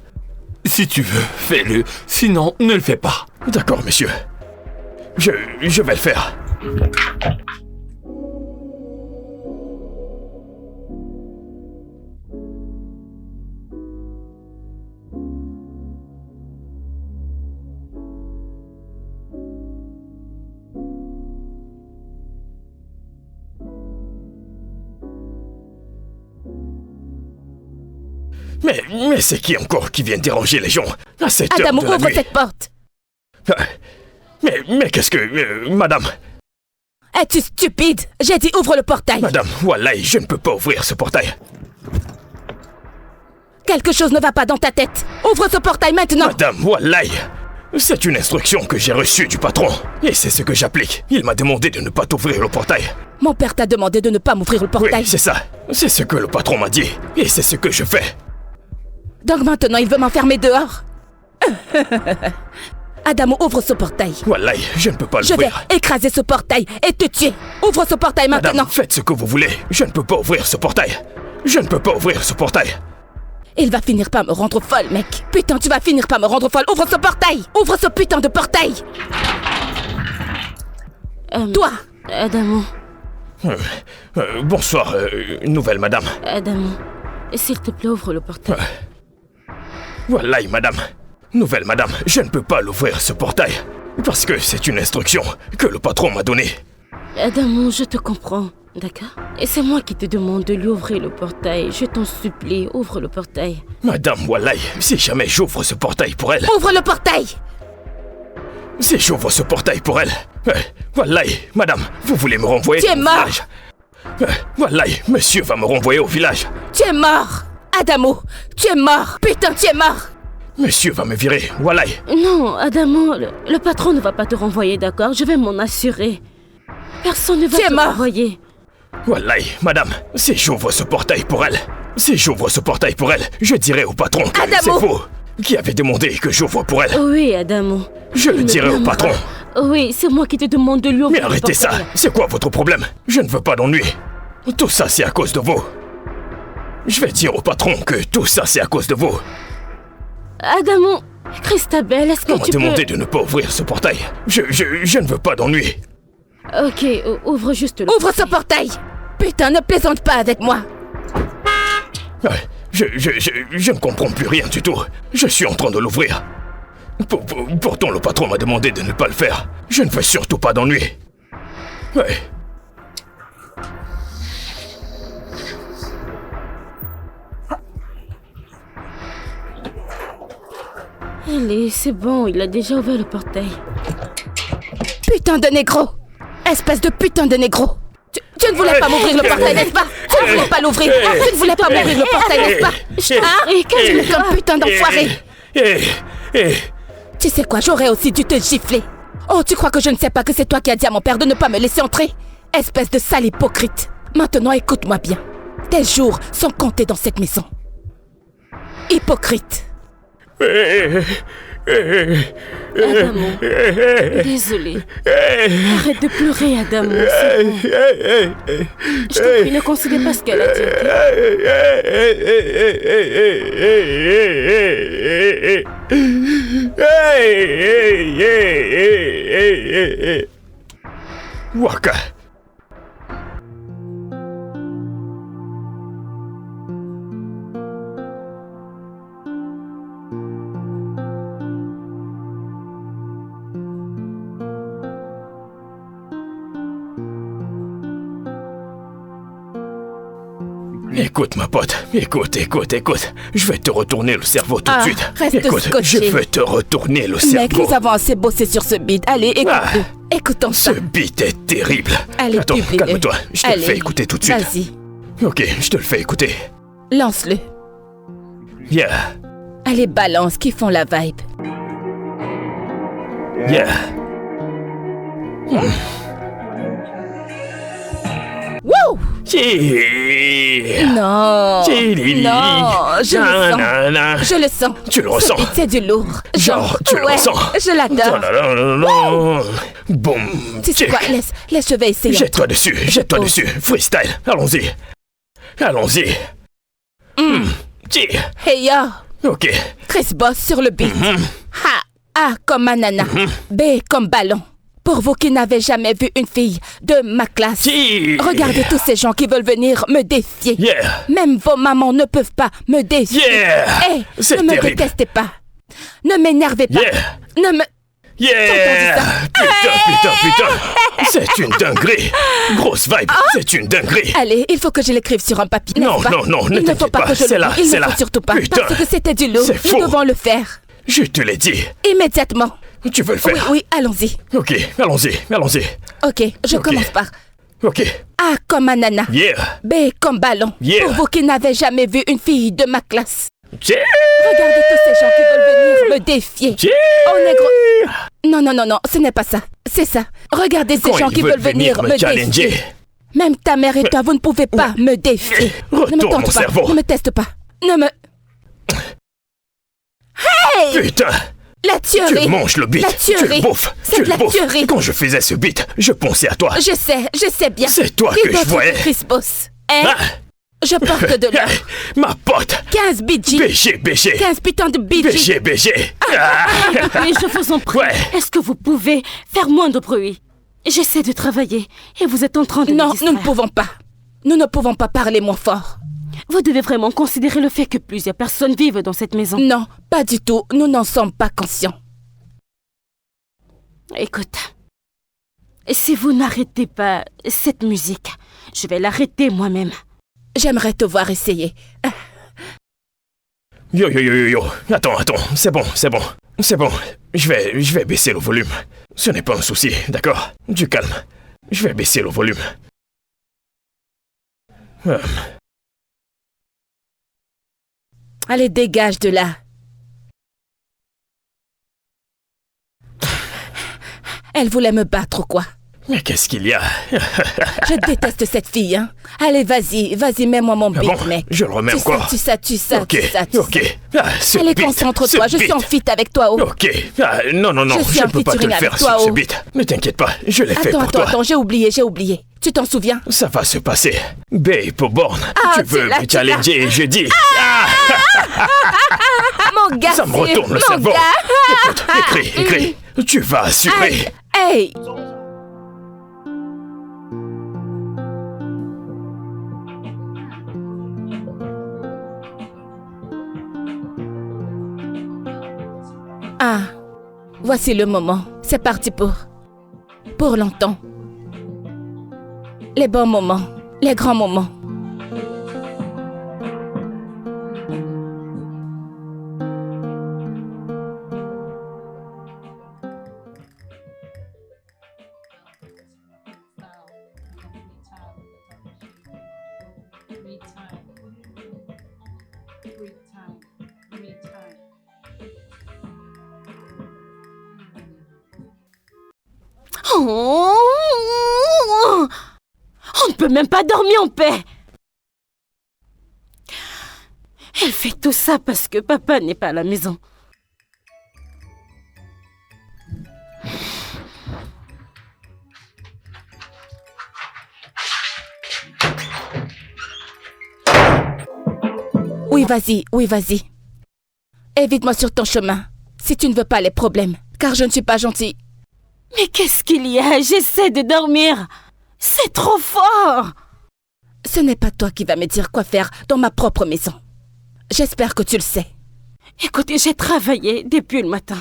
Si tu veux, fais-le. Sinon, ne le fais pas. D'accord, monsieur. Je vais le faire. Mais c'est qui encore qui vient déranger les gens à cette heure Adamo, de la ouvre nuit? cette porte. Mais qu'est-ce que... madame, Es-tu stupide? J'ai dit ouvre le portail. madame, wallahi, je ne peux pas ouvrir ce portail. Quelque chose ne va pas dans ta tête. Ouvre ce portail maintenant. Madame, wallahi, c'est une instruction que j'ai reçue du patron. Et c'est ce que j'applique. Il m'a demandé de ne pas t'ouvrir le portail. Mon père t'a demandé de ne pas m'ouvrir le portail. Oui, c'est ça. C'est ce que le patron m'a dit. Et c'est ce que je fais. Donc maintenant, il veut m'enfermer dehors. Adamo, ouvre ce portail. Wallahi, je ne peux pas Je vais l'ouvrir. écraser ce portail et te tuer. Ouvre ce portail maintenant. Madame, faites ce que vous voulez. Je ne peux pas ouvrir ce portail. Je ne peux pas ouvrir ce portail. Il va finir par me rendre folle, mec. Putain, tu vas finir par me rendre folle. Ouvre ce portail. Ouvre ce putain de portail. Toi. Adamo, Bonsoir, nouvelle madame. Adamo, s'il te plaît, ouvre le portail. Wallahi, madame. Nouvelle madame, je ne peux pas l'ouvrir ce portail. Parce que c'est une instruction que le patron m'a donnée. Adamo, je te comprends, d'accord? Et c'est moi qui te demande de lui ouvrir le portail. Je t'en supplie, ouvre le portail. Madame, wallahi, si jamais j'ouvre ce portail pour elle... Ouvre le portail. Si j'ouvre ce portail pour elle... wallahi, madame, vous voulez me renvoyer Tu es au mort. village. Wallahi, monsieur va me renvoyer au village. Tu es mort. Adamo, tu es mort. Putain, tu es mort. Monsieur va me virer, wallahi. Non, Adamo, le patron ne va pas te renvoyer, d'accord? Je vais m'en assurer. Personne ne va Tu es te mort. renvoyer. Wallahi, madame, si j'ouvre ce portail pour elle... Si j'ouvre ce portail pour elle, je dirai au patron que Adamo. c'est vous qui avez demandé que j'ouvre pour elle. Oui, Adamo. Je le Il me dirai au blâmera. patron. Oui, c'est moi qui te demande de lui ouvrir Mais le arrêtez ça. portail. C'est quoi votre problème? Je ne veux pas d'ennui. Tout ça, c'est à cause de vous. Je vais dire au patron que tout ça, c'est à cause de vous. Adamo, Christabel, est-ce que On m'a tu demandé peux... de ne pas ouvrir ce portail. Je ne veux pas d'ennui. Ok, ouvre juste le Ouvre ce portail. Putain, ne plaisante pas avec moi. Je ne comprends plus rien du tout. Je suis en train de l'ouvrir. Pourtant, le patron m'a demandé de ne pas le faire. Je ne veux surtout pas d'ennui. Ouais. Allez, c'est bon, il a déjà ouvert le portail. Putain de négro. Espèce de putain de négro. Tu ne voulais pas m'ouvrir le portail, n'est-ce pas? Tu ne voulais pas l'ouvrir. Tu ne voulais pas m'ouvrir le portail, n'est-ce pas? Hein? Et Tu es comme putain d'enfoiré. Tu sais quoi, j'aurais aussi dû te gifler. Oh, tu crois que je ne sais pas que c'est toi qui as dit à mon père de ne pas me laisser entrer? Espèce de sale hypocrite. Maintenant, écoute-moi bien. Tes jours sont comptés dans cette maison. Hypocrite. Adamo, désolé. Arrête de pleurer, Adamo. C'est bon. Je t'en prie, ne considère pas ce qu'elle a dit, ok? Waka. Écoute, ma pote, écoute. Je vais te retourner le cerveau tout de suite. Reste Écoute, scotché. je vais te retourner le Mec, cerveau. nous avons assez bossé sur ce beat. Allez, écoute-le. Écoutons Ce ça. beat est terrible. Allez, Attends, publie-le. calme-toi. Je te le Allez, fais écouter tout de suite. Vas-y, Ok, je te le fais écouter. lance-le. Yeah. Allez, balance, qui font la vibe. Yeah. Wouh! Yeah. Non! Chili. Non, je le sens. Nanana. Je le sens. Tu le Ce ressens? beat, c'est du lourd. Genre, tu le ouais, ressens? Je l'adore. Nanana. Boum. Tu sais Check. quoi? Laisse, je vais essayer. Jette-toi dessus, jette-toi Oh. dessus. Freestyle, allons-y. Allons-y. Yeah. Hey yo! Ok. Chris Boss sur le beat. A comme ananas. B comme ballon. Pour vous qui n'avez jamais vu une fille de ma classe, Yeah. regardez tous ces gens qui veulent venir me défier. Yeah. Même vos mamans ne peuvent pas me défier. Yeah. Hey, C'est ne me terrible. détestez pas. Ne m'énervez pas. Yeah. Ne me... Yeah. T'as Putain. C'est une dinguerie. Grosse vibe, c'est une dinguerie. Allez, il faut que je l'écrive sur un papier, Non, n'est-ce pas? non, ne Il ne faut t'inquiète pas pas, que je c'est le là, dise. Il c'est ne là. faut surtout pas, Putain. parce que c'était du lourd. C'est faux. Nous devons le faire. Je te l'ai dit. Immédiatement. Tu veux le Oui, faire? oui, allons-y. Ok, allons-y. Ok, je Ok. commence par Ok. A comme ananas. Yeah. B comme ballon. Yeah. Pour vous qui n'avez jamais vu une fille de ma classe, Yeah. regardez tous ces gens qui veulent venir me défier. Yeah. Oh, négro. Non, ce n'est pas ça. C'est ça. Regardez ces Quand gens ils qui veulent venir me challenger. défier. Même ta mère et toi, vous ne pouvez pas me défier. Retourne Ne me mon tente pas. cerveau. Ne me teste pas. Ne me... Hey! Putain. La Tu tuerie. manges le beat, La tu tuerie. le bouffes, C'est tu de le la bouffes. tuerie. Quand je faisais ce beat, je pensais à toi. Je sais bien. C'est toi Qui que je d'autre voyais. que Chris Boss? Hein? Ah. Je porte de l'or. Ma pote. 15 BG. BG. 15 putains de BG. BG. Ah. Mais je vous en prie, Ouais. est-ce que vous pouvez faire moins de bruit? J'essaie de travailler et vous êtes en train de me Non, distraire. nous ne pouvons pas. Nous ne pouvons pas parler moins fort. Vous devez vraiment considérer le fait que plusieurs personnes vivent dans cette maison. Non, pas du tout. Nous n'en sommes pas conscients. Écoute, si vous n'arrêtez pas cette musique, je vais l'arrêter moi-même. J'aimerais te voir essayer. Yo. Attends. C'est bon. Je vais baisser le volume. Ce n'est pas un souci, d'accord? Du calme. Je vais baisser le volume. Allez, dégage de là. Elle voulait me battre ou quoi? Mais qu'est-ce qu'il y a? Je déteste cette fille, hein. Allez, vas-y, mets-moi mon Ah beat, bon? mec. Je le remets encore. Tu sais. Ok. Ah, ce Allez, beat, concentre-toi, ce je suis beat. en feat avec toi, oh. Ok. Ah, non, Je suis je en peux pas te featuring le faire avec toi, sur ce oh. beat. Ne t'inquiète pas, je l'ai fait pour toi. Attends, j'ai oublié. Tu t'en souviens? Ça va se passer. Babe Born, Ah, tu veux tu l'as, me tu l'as. challenger jeudi? Mon gars, Ça me retourne le cerveau. Écoute, écris. Tu vas assurer. Hey! Ah, voici le moment. C'est parti pour longtemps. Les bons moments, les grands moments. Oh, on ne peut même pas dormir en paix. Elle fait tout ça parce que papa n'est pas à la maison. Oui, vas-y. Évite-moi sur ton chemin, si tu ne veux pas les problèmes, car je ne suis pas gentille. Mais qu'est-ce qu'il y a? J'essaie de dormir. C'est trop fort. Ce n'est pas toi qui vas me dire quoi faire dans ma propre maison. J'espère que tu le sais. Écoutez, j'ai travaillé depuis le matin.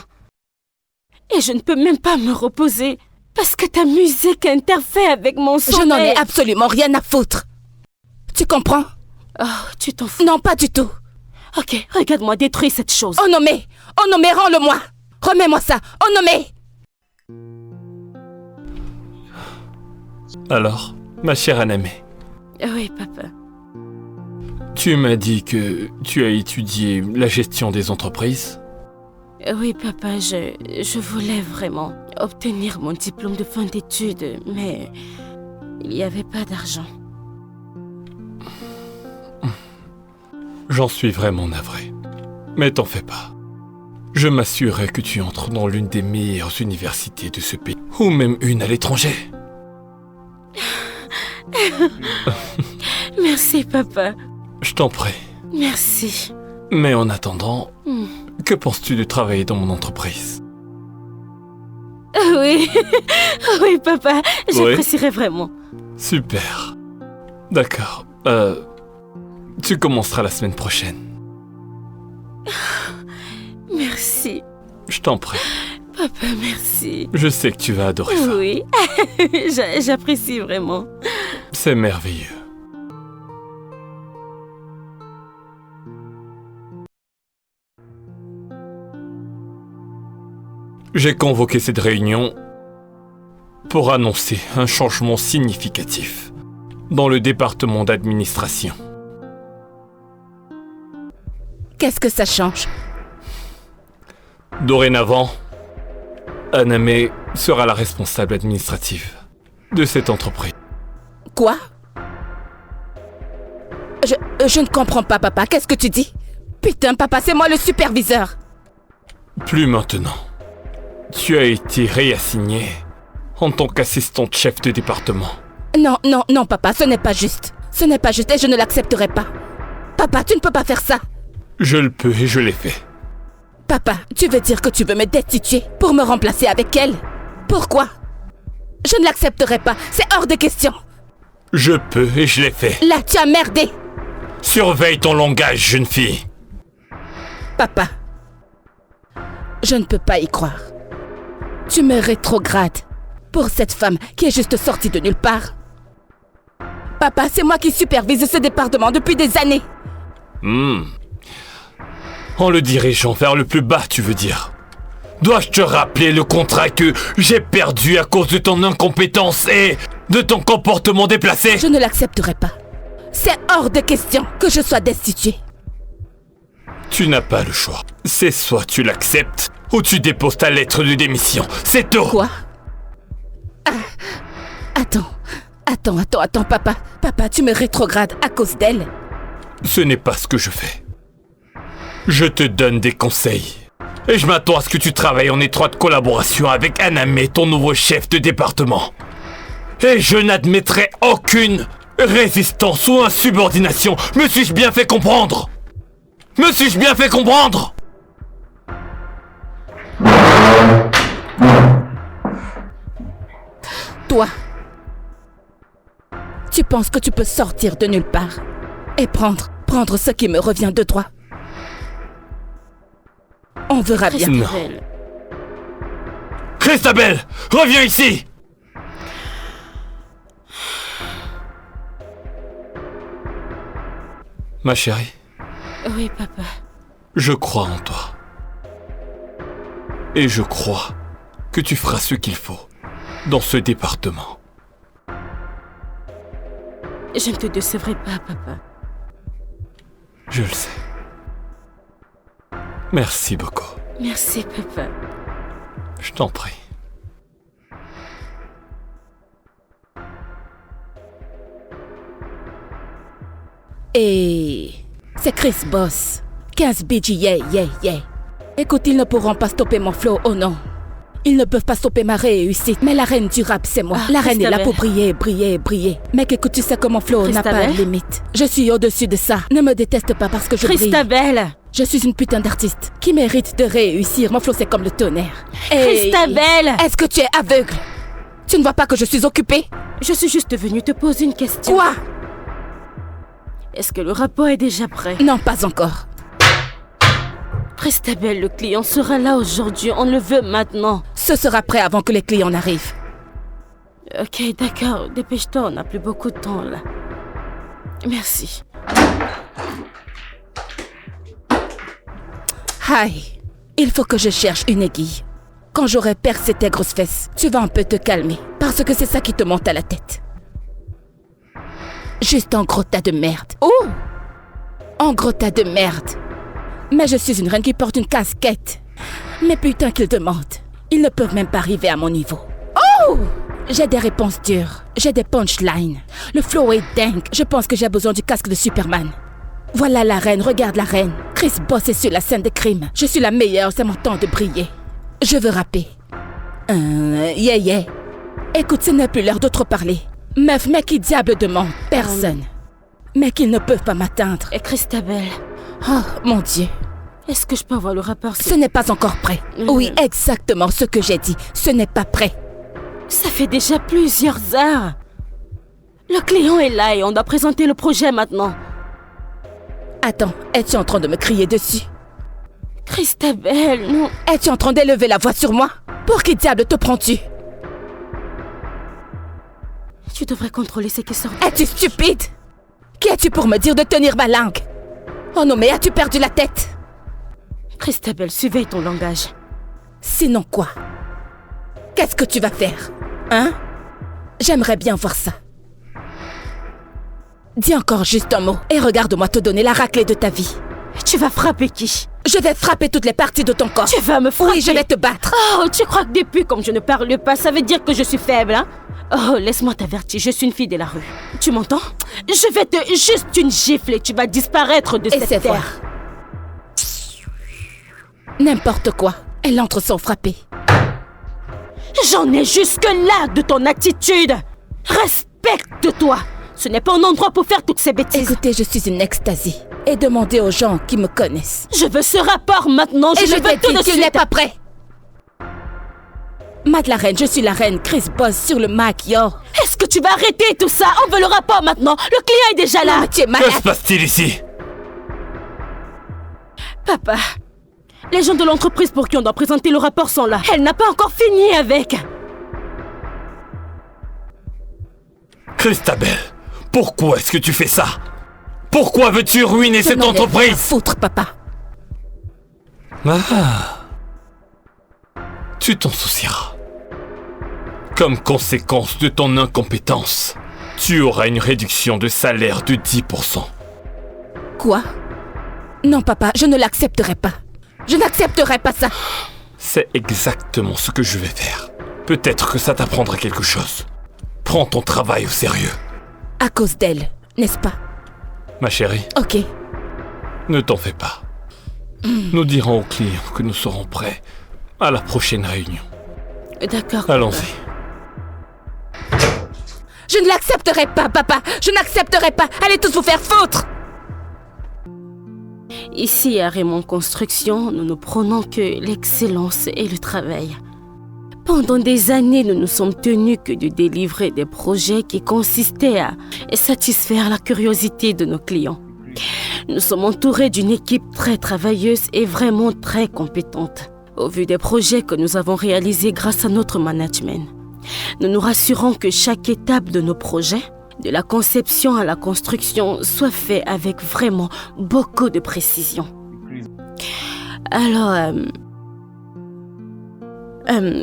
Et je ne peux même pas me reposer parce que ta musique interfère avec mon sommeil. Je n'en ai absolument rien à foutre. Tu comprends? Oh, tu t'en fous? Non, pas du tout. Ok, regarde-moi détruire cette chose. Oh nommé, rends-le-moi. Remets-moi ça, oh nommé. Alors, ma chère Anamé, Oui, papa. tu m'as dit que tu as étudié la gestion des entreprises. Oui, papa, je voulais vraiment obtenir mon diplôme de fin d'études, mais il n'y avait pas d'argent. J'en suis vraiment navré. Mais t'en fais pas. Je m'assurerai que tu entres dans l'une des meilleures universités de ce pays, ou même une à l'étranger. Merci, papa. Je t'en prie. Merci. Mais en attendant, que penses-tu de travailler dans mon entreprise? Oui, oui, papa, Oui. j'apprécierais vraiment. Super. D'accord. Tu commenceras la semaine prochaine. Merci. Je t'en prie. Papa, merci. Je sais que tu vas adorer ça. Oui, j'apprécie vraiment. C'est merveilleux. J'ai convoqué cette réunion pour annoncer un changement significatif dans le département d'administration. Qu'est-ce que ça change? Dorénavant, Aname sera la responsable administrative de cette entreprise. Quoi? Je ne comprends pas, papa. Qu'est-ce que tu dis? Putain, papa, c'est moi le superviseur. Plus maintenant. Tu as été réassigné en tant qu'assistante chef de département. Non, non, non, papa, ce n'est pas juste. Ce n'est pas juste et je ne l'accepterai pas. Papa, tu ne peux pas faire ça. Je le peux et je l'ai fait. Papa, tu veux dire que tu veux me destituer pour me remplacer avec elle? Pourquoi? Je ne l'accepterai pas, c'est hors de question. Je peux et je l'ai fait. Là, tu as merdé. Surveille ton langage, jeune fille. Papa, je ne peux pas y croire. Tu me rétrogrades pour cette femme qui est juste sortie de nulle part. Papa, c'est moi qui supervise ce département depuis des années. En le dirigeant vers le plus bas, tu veux dire. Dois-je te rappeler le contrat que j'ai perdu à cause de ton incompétence et de ton comportement déplacé? Je ne l'accepterai pas. C'est hors de question que je sois destituée. Tu n'as pas le choix. C'est soit tu l'acceptes ou tu déposes ta lettre de démission. C'est tout. Quoi? Attends, papa. Papa, tu me rétrogrades à cause d'elle. Ce n'est pas ce que je fais. Je te donne des conseils. Et je m'attends à ce que tu travailles en étroite collaboration avec Aname, ton nouveau chef de département. Et je n'admettrai aucune résistance ou insubordination. Me suis-je bien fait comprendre? Me suis-je bien fait comprendre? Toi, tu penses que tu peux sortir de nulle part et prendre ce qui me revient de droit? On verra bien. Non. Christabel, reviens ici! Ma chérie, Oui, papa. je crois en toi. Et je crois que tu feras ce qu'il faut dans ce département. Je ne te décevrai pas, papa. Je le sais. Merci beaucoup. Merci, papa. Je t'en prie. Et c'est Chris Boss. 15 BG, yeah. Écoute, ils ne pourront pas stopper mon flow, oh non. Ils ne peuvent pas stopper ma réussite. Mais la reine du rap, c'est moi. La reine est là pour briller. Mec, écoute, tu sais que mon flow n'a pas de limite. Je suis au-dessus de ça. Ne me déteste pas parce que je brille. Christabel! Je suis une putain d'artiste qui mérite de réussir. Mon flow, c'est comme le tonnerre. Christabel! Est-ce que tu es aveugle? Tu ne vois pas que je suis occupée? Je suis juste venue te poser une question. Quoi? Est-ce que le rapport est déjà prêt? Non, pas encore. Christabel, le client sera là aujourd'hui. On le veut maintenant. Ce sera prêt avant que les clients n'arrivent. Ok, d'accord. Dépêche-toi, on n'a plus beaucoup de temps là. Merci. Aïe, il faut que je cherche une aiguille. Quand j'aurai percé tes grosses fesses, tu vas un peu te calmer. Parce que c'est ça qui te monte à la tête. Juste un gros tas de merde. Oh! Un gros tas de merde. Mais je suis une reine qui porte une casquette. Mais putain qu'ils demandent. Ils ne peuvent même pas arriver à mon niveau. Oh! J'ai des réponses dures. J'ai des punchlines. Le flow est dingue. Je pense que j'ai besoin du casque de Superman. Voilà la reine, regarde la reine. Chris Boss est sur la scène des crimes. Je suis la meilleure, c'est mon temps de briller. Je veux rapper. Yeah. Écoute, ce n'est plus l'heure de trop parler. Meuf, mais qui diable demande? Personne. Mais qu'ils ne peuvent pas m'atteindre. Et Christabel, Oh, mon Dieu. est-ce que je peux avoir le rappeur? Ce n'est pas encore prêt. Oui, exactement ce que j'ai dit. Ce n'est pas prêt. Ça fait déjà plusieurs heures. Le client est là et on doit présenter le projet maintenant. Attends, es-tu en train de me crier dessus? Christabel, non. Es-tu en train d'élever la voix sur moi? Pour qui diable te prends-tu? Tu devrais contrôler ce qui sort. Es-tu stupide? Qui es-tu pour me dire de tenir ma langue? Oh non, mais as-tu perdu la tête? Christabel, surveille ton langage. Sinon quoi? Qu'est-ce que tu vas faire? Hein? J'aimerais bien voir ça. Dis encore juste un mot et regarde-moi te donner la raclée de ta vie. Tu vas frapper qui? Je vais frapper toutes les parties de ton corps. Tu vas me frapper? Oui, je vais te battre. Oh, tu crois que depuis, comme je ne parle pas, ça veut dire que je suis faible, hein? Oh, laisse-moi t'avertir, je suis une fille de la rue. Tu m'entends? Je vais te juste une gifle et tu vas disparaître de cette Essaie terre. voir. N'importe quoi. Elle entre sans frapper. J'en ai jusque-là de ton attitude. Respecte-toi. Ce n'est pas un endroit pour faire toutes ces bêtises. Écoutez, je suis une extasie. Et demandez aux gens qui me connaissent. Je veux ce rapport maintenant. Et je le t'ai veux tout de dit qu'il suite. n'est pas prêt. Matt la reine, je suis la reine. Chris Boss sur le Mac, yo. Est-ce que tu vas arrêter tout ça? On veut le rapport maintenant. Le client est déjà là. Non, mais tu es Que malade. se passe-t-il ici? Papa, les gens de l'entreprise pour qui on doit présenter le rapport sont là. Elle n'a pas encore fini avec. Christabel, pourquoi est-ce que tu fais ça? Pourquoi veux-tu ruiner Je cette n'en ai rien à entreprise? foutre, papa. Ah. Tu t'en soucieras. Comme conséquence de ton incompétence, tu auras une réduction de salaire de 10%. Quoi? Non, papa, je ne l'accepterai pas. Je n'accepterai pas ça. C'est exactement ce que je vais faire. Peut-être que ça t'apprendra quelque chose. Prends ton travail au sérieux. À cause d'elle, n'est-ce pas? Ma chérie, Ok. ne t'en fais pas. Nous dirons aux clients que nous serons prêts à la prochaine réunion. D'accord. Allons-y. Je ne l'accepterai pas, papa. Je n'accepterai pas. Allez tous vous faire foutre. Ici à Raymond Construction, nous ne prônons que l'excellence et le travail. Pendant des années, nous ne sommes tenus que de délivrer des projets qui consistaient à satisfaire la curiosité de nos clients. Nous sommes entourés d'une équipe très travailleuse et vraiment très compétente. Au vu des projets que nous avons réalisés grâce à notre management, nous nous rassurons que chaque étape de nos projets, de la conception à la construction, soit fait avec vraiment beaucoup de précision. Alors,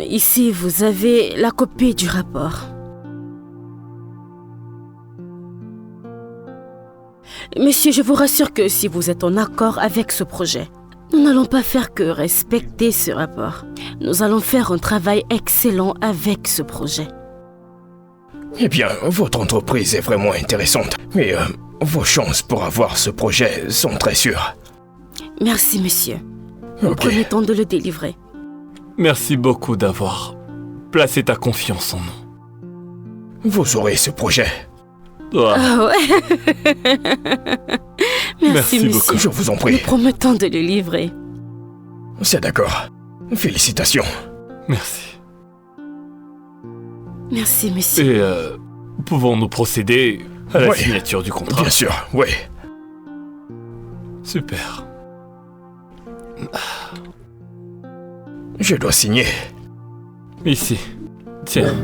ici, vous avez la copie du rapport. Monsieur, je vous rassure que si vous êtes en accord avec ce projet, nous n'allons pas faire que respecter ce rapport. Nous allons faire un travail excellent avec ce projet. Eh bien, votre entreprise est vraiment intéressante. Mais vos chances pour avoir ce projet sont très sûres. Merci, monsieur. Nous Ok. promettons de le délivrer. Merci beaucoup d'avoir placé ta confiance en nous. Vous aurez ce projet. Ah, Ah ouais. Merci monsieur. beaucoup. Je vous en Nous prie. promettons de le livrer. C'est d'accord. Félicitations. merci. Merci, monsieur. Et pouvons-nous procéder à la Oui. signature du contrat? Bien sûr, oui. Super. Je dois signer. Ici. Tiens.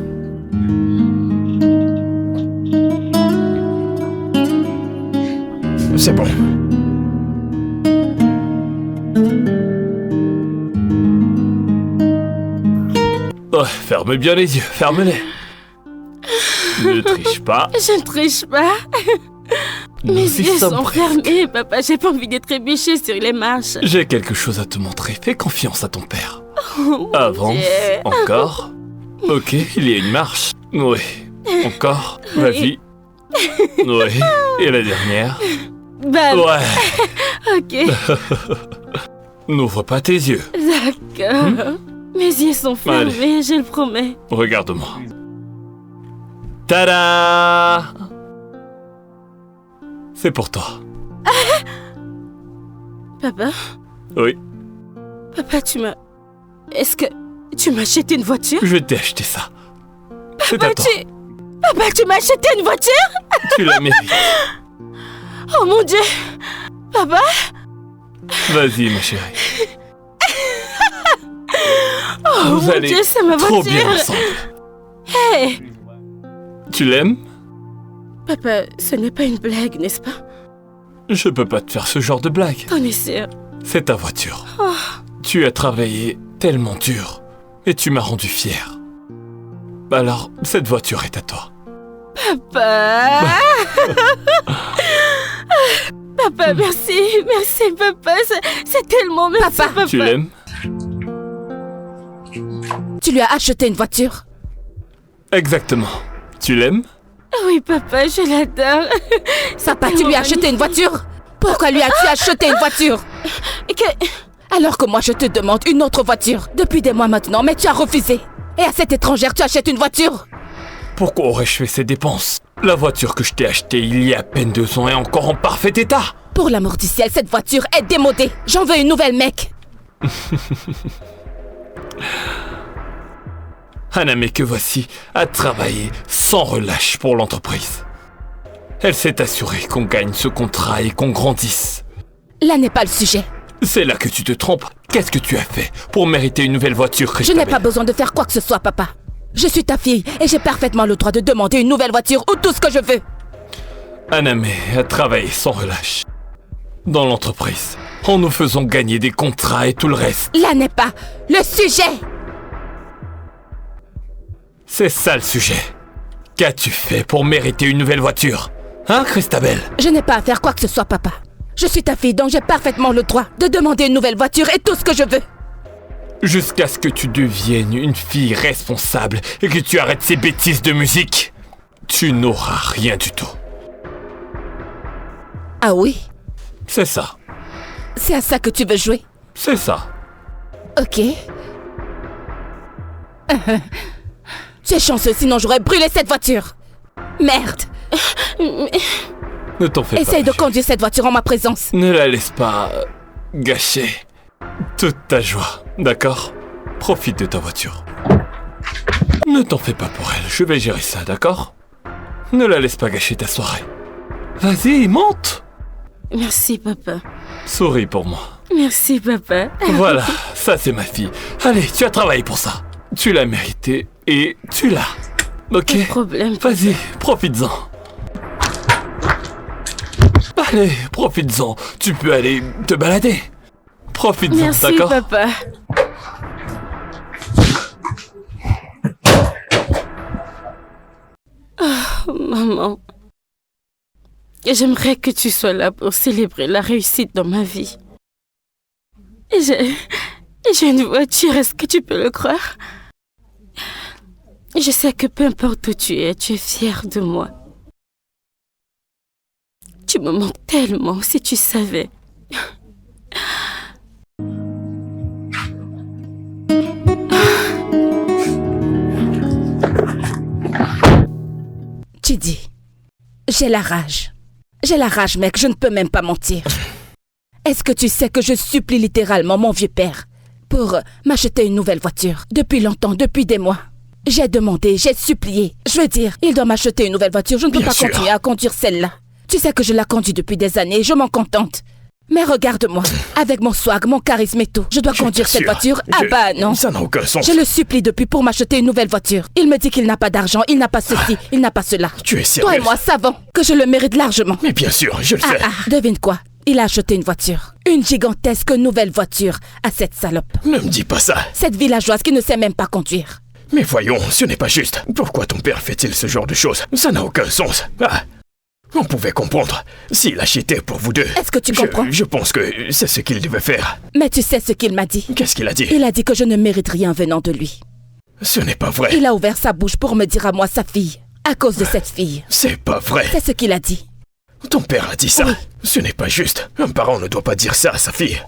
C'est bon. Oh, ferme bien les yeux, ferme-les. Ne triche pas. Je ne triche pas. Nous Mes y yeux sommes sont prêts. fermés, papa. J'ai pas envie d'être trébuché sur les marches. J'ai quelque chose à te montrer. Fais confiance à ton père. Avance, Dieu. encore. Ok, il y a une marche. Oui, encore. Vas-y. Oui, et la dernière. Bah, Ouais, ok, n'ouvre pas tes yeux. d'accord. Mes yeux sont fermés, je le promets. Regarde-moi. Tada! C'est pour toi. Papa, Oui, papa, Est-ce que tu m'as acheté une voiture? je t'ai acheté ça. C'est à toi. Papa, tu m'as acheté une voiture? Tu la mérites. Oh mon Dieu! Papa? Vas-y, ma chérie. Oh Vous mon allez Dieu, c'est ma trop voiture! bien ensemble. Hey! Tu l'aimes? Papa, ce n'est pas une blague, n'est-ce pas? Je peux pas te faire ce genre de blague. T'en es sûr? C'est ta voiture. Oh. Tu as travaillé tellement dur et tu m'as rendu fier. Alors, cette voiture est à toi. Papa! Papa, merci, merci, papa. C'est tellement merci, papa. Tu l'aimes? Tu lui as acheté une voiture? Exactement. Tu l'aimes? Oui, papa, je l'adore. Papa, tu lui as acheté une voiture? Pourquoi lui as-tu acheté une voiture? Alors que moi je te demande une autre voiture depuis des mois maintenant, mais tu as refusé. Et à cette étrangère, tu achètes une voiture? Pourquoi aurais-je fait ces dépenses? La voiture que je t'ai achetée il y a à peine 2 ans est encore en parfait état. Pour l'amour du ciel, cette voiture est démodée. J'en veux une nouvelle, mec. Haname que voici a travaillé sans relâche pour l'entreprise. Elle s'est assurée qu'on gagne ce contrat et qu'on grandisse. Là n'est pas le sujet. C'est là que tu te trompes. Qu'est-ce que tu as fait pour mériter une nouvelle voiture, Je Christabel? n'ai pas besoin de faire quoi que ce soit, papa. Je suis ta fille et j'ai parfaitement le droit de demander une nouvelle voiture ou tout ce que je veux. Haname a travaillé sans relâche dans l'entreprise, en nous faisant gagner des contrats et tout le reste. Là n'est pas le sujet. C'est ça le sujet. Qu'as-tu fait pour mériter une nouvelle voiture? Hein, Christabel? Je n'ai pas à faire quoi que ce soit, papa. Je suis ta fille, donc j'ai parfaitement le droit de demander une nouvelle voiture et tout ce que je veux. Jusqu'à ce que tu deviennes une fille responsable et que tu arrêtes ces bêtises de musique, tu n'auras rien du tout. Ah oui? C'est ça. C'est à ça que tu veux jouer? C'est ça. Ok. Tu es chanceux, sinon j'aurais brûlé cette voiture. Merde. Ne t'en fais pas. Essaye de ma chérie. conduire cette voiture en ma présence. Ne la laisse pas gâcher toute ta joie, d'accord? Profite de ta voiture. Ne t'en fais pas pour elle, je vais gérer ça, d'accord? Ne la laisse pas gâcher ta soirée. Vas-y, monte! Merci, papa. Souris pour moi. Merci, papa. Voilà, ça c'est ma fille. Allez, tu as travaillé pour ça. Tu l'as mérité et tu l'as. Ok? Pas de problème. Vas-y, profites-en. Allez, profites-en. Tu peux aller te balader. Profites-en, Merci, d'accord? papa. Oh, maman. J'aimerais que tu sois là pour célébrer la réussite dans ma vie. J'ai une voiture, est-ce que tu peux le croire? Je sais que peu importe où tu es fière de moi. Tu me manques tellement, si tu savais. Chidi, j'ai la rage. J'ai la rage, mec, je ne peux même pas mentir. Est-ce que tu sais que je supplie littéralement mon vieux père pour m'acheter une nouvelle voiture? Depuis longtemps, depuis des mois. J'ai demandé, j'ai supplié. Je veux dire, il doit m'acheter une nouvelle voiture. Je ne peux Bien pas sûr. continuer à conduire celle-là. Tu sais que je la conduis depuis des années et je m'en contente. Mais regarde-moi, avec mon swag, mon charisme et tout, je dois conduire cette voiture? Ah bah non. Ça n'a aucun sens. Je le supplie depuis pour m'acheter une nouvelle voiture. Il me dit qu'il n'a pas d'argent, il n'a pas ceci, il n'a pas cela. Tu es Toi sérieux? et moi savons que je le mérite largement. Mais bien sûr, je le Ah sais. ah, devine quoi? Il a acheté une voiture. Une gigantesque nouvelle voiture à cette salope. Ne me dis pas ça. Cette villageoise qui ne sait même pas conduire. Mais voyons, ce n'est pas juste. Pourquoi ton père fait-il ce genre de choses? Ça n'a aucun sens. Ah, On pouvait comprendre. S'il achetait pour vous deux... Est-ce que tu comprends? Je pense que c'est ce qu'il devait faire. Mais tu sais ce qu'il m'a dit? Qu'est-ce qu'il a dit? Il a dit que je ne mérite rien venant de lui. Ce n'est pas vrai. Il a ouvert sa bouche pour me dire à moi sa fille. À cause de cette fille. C'est pas vrai. C'est ce qu'il a dit. Ton père a dit ça. Oui. Ce n'est pas juste. Un parent ne doit pas dire ça à sa fille.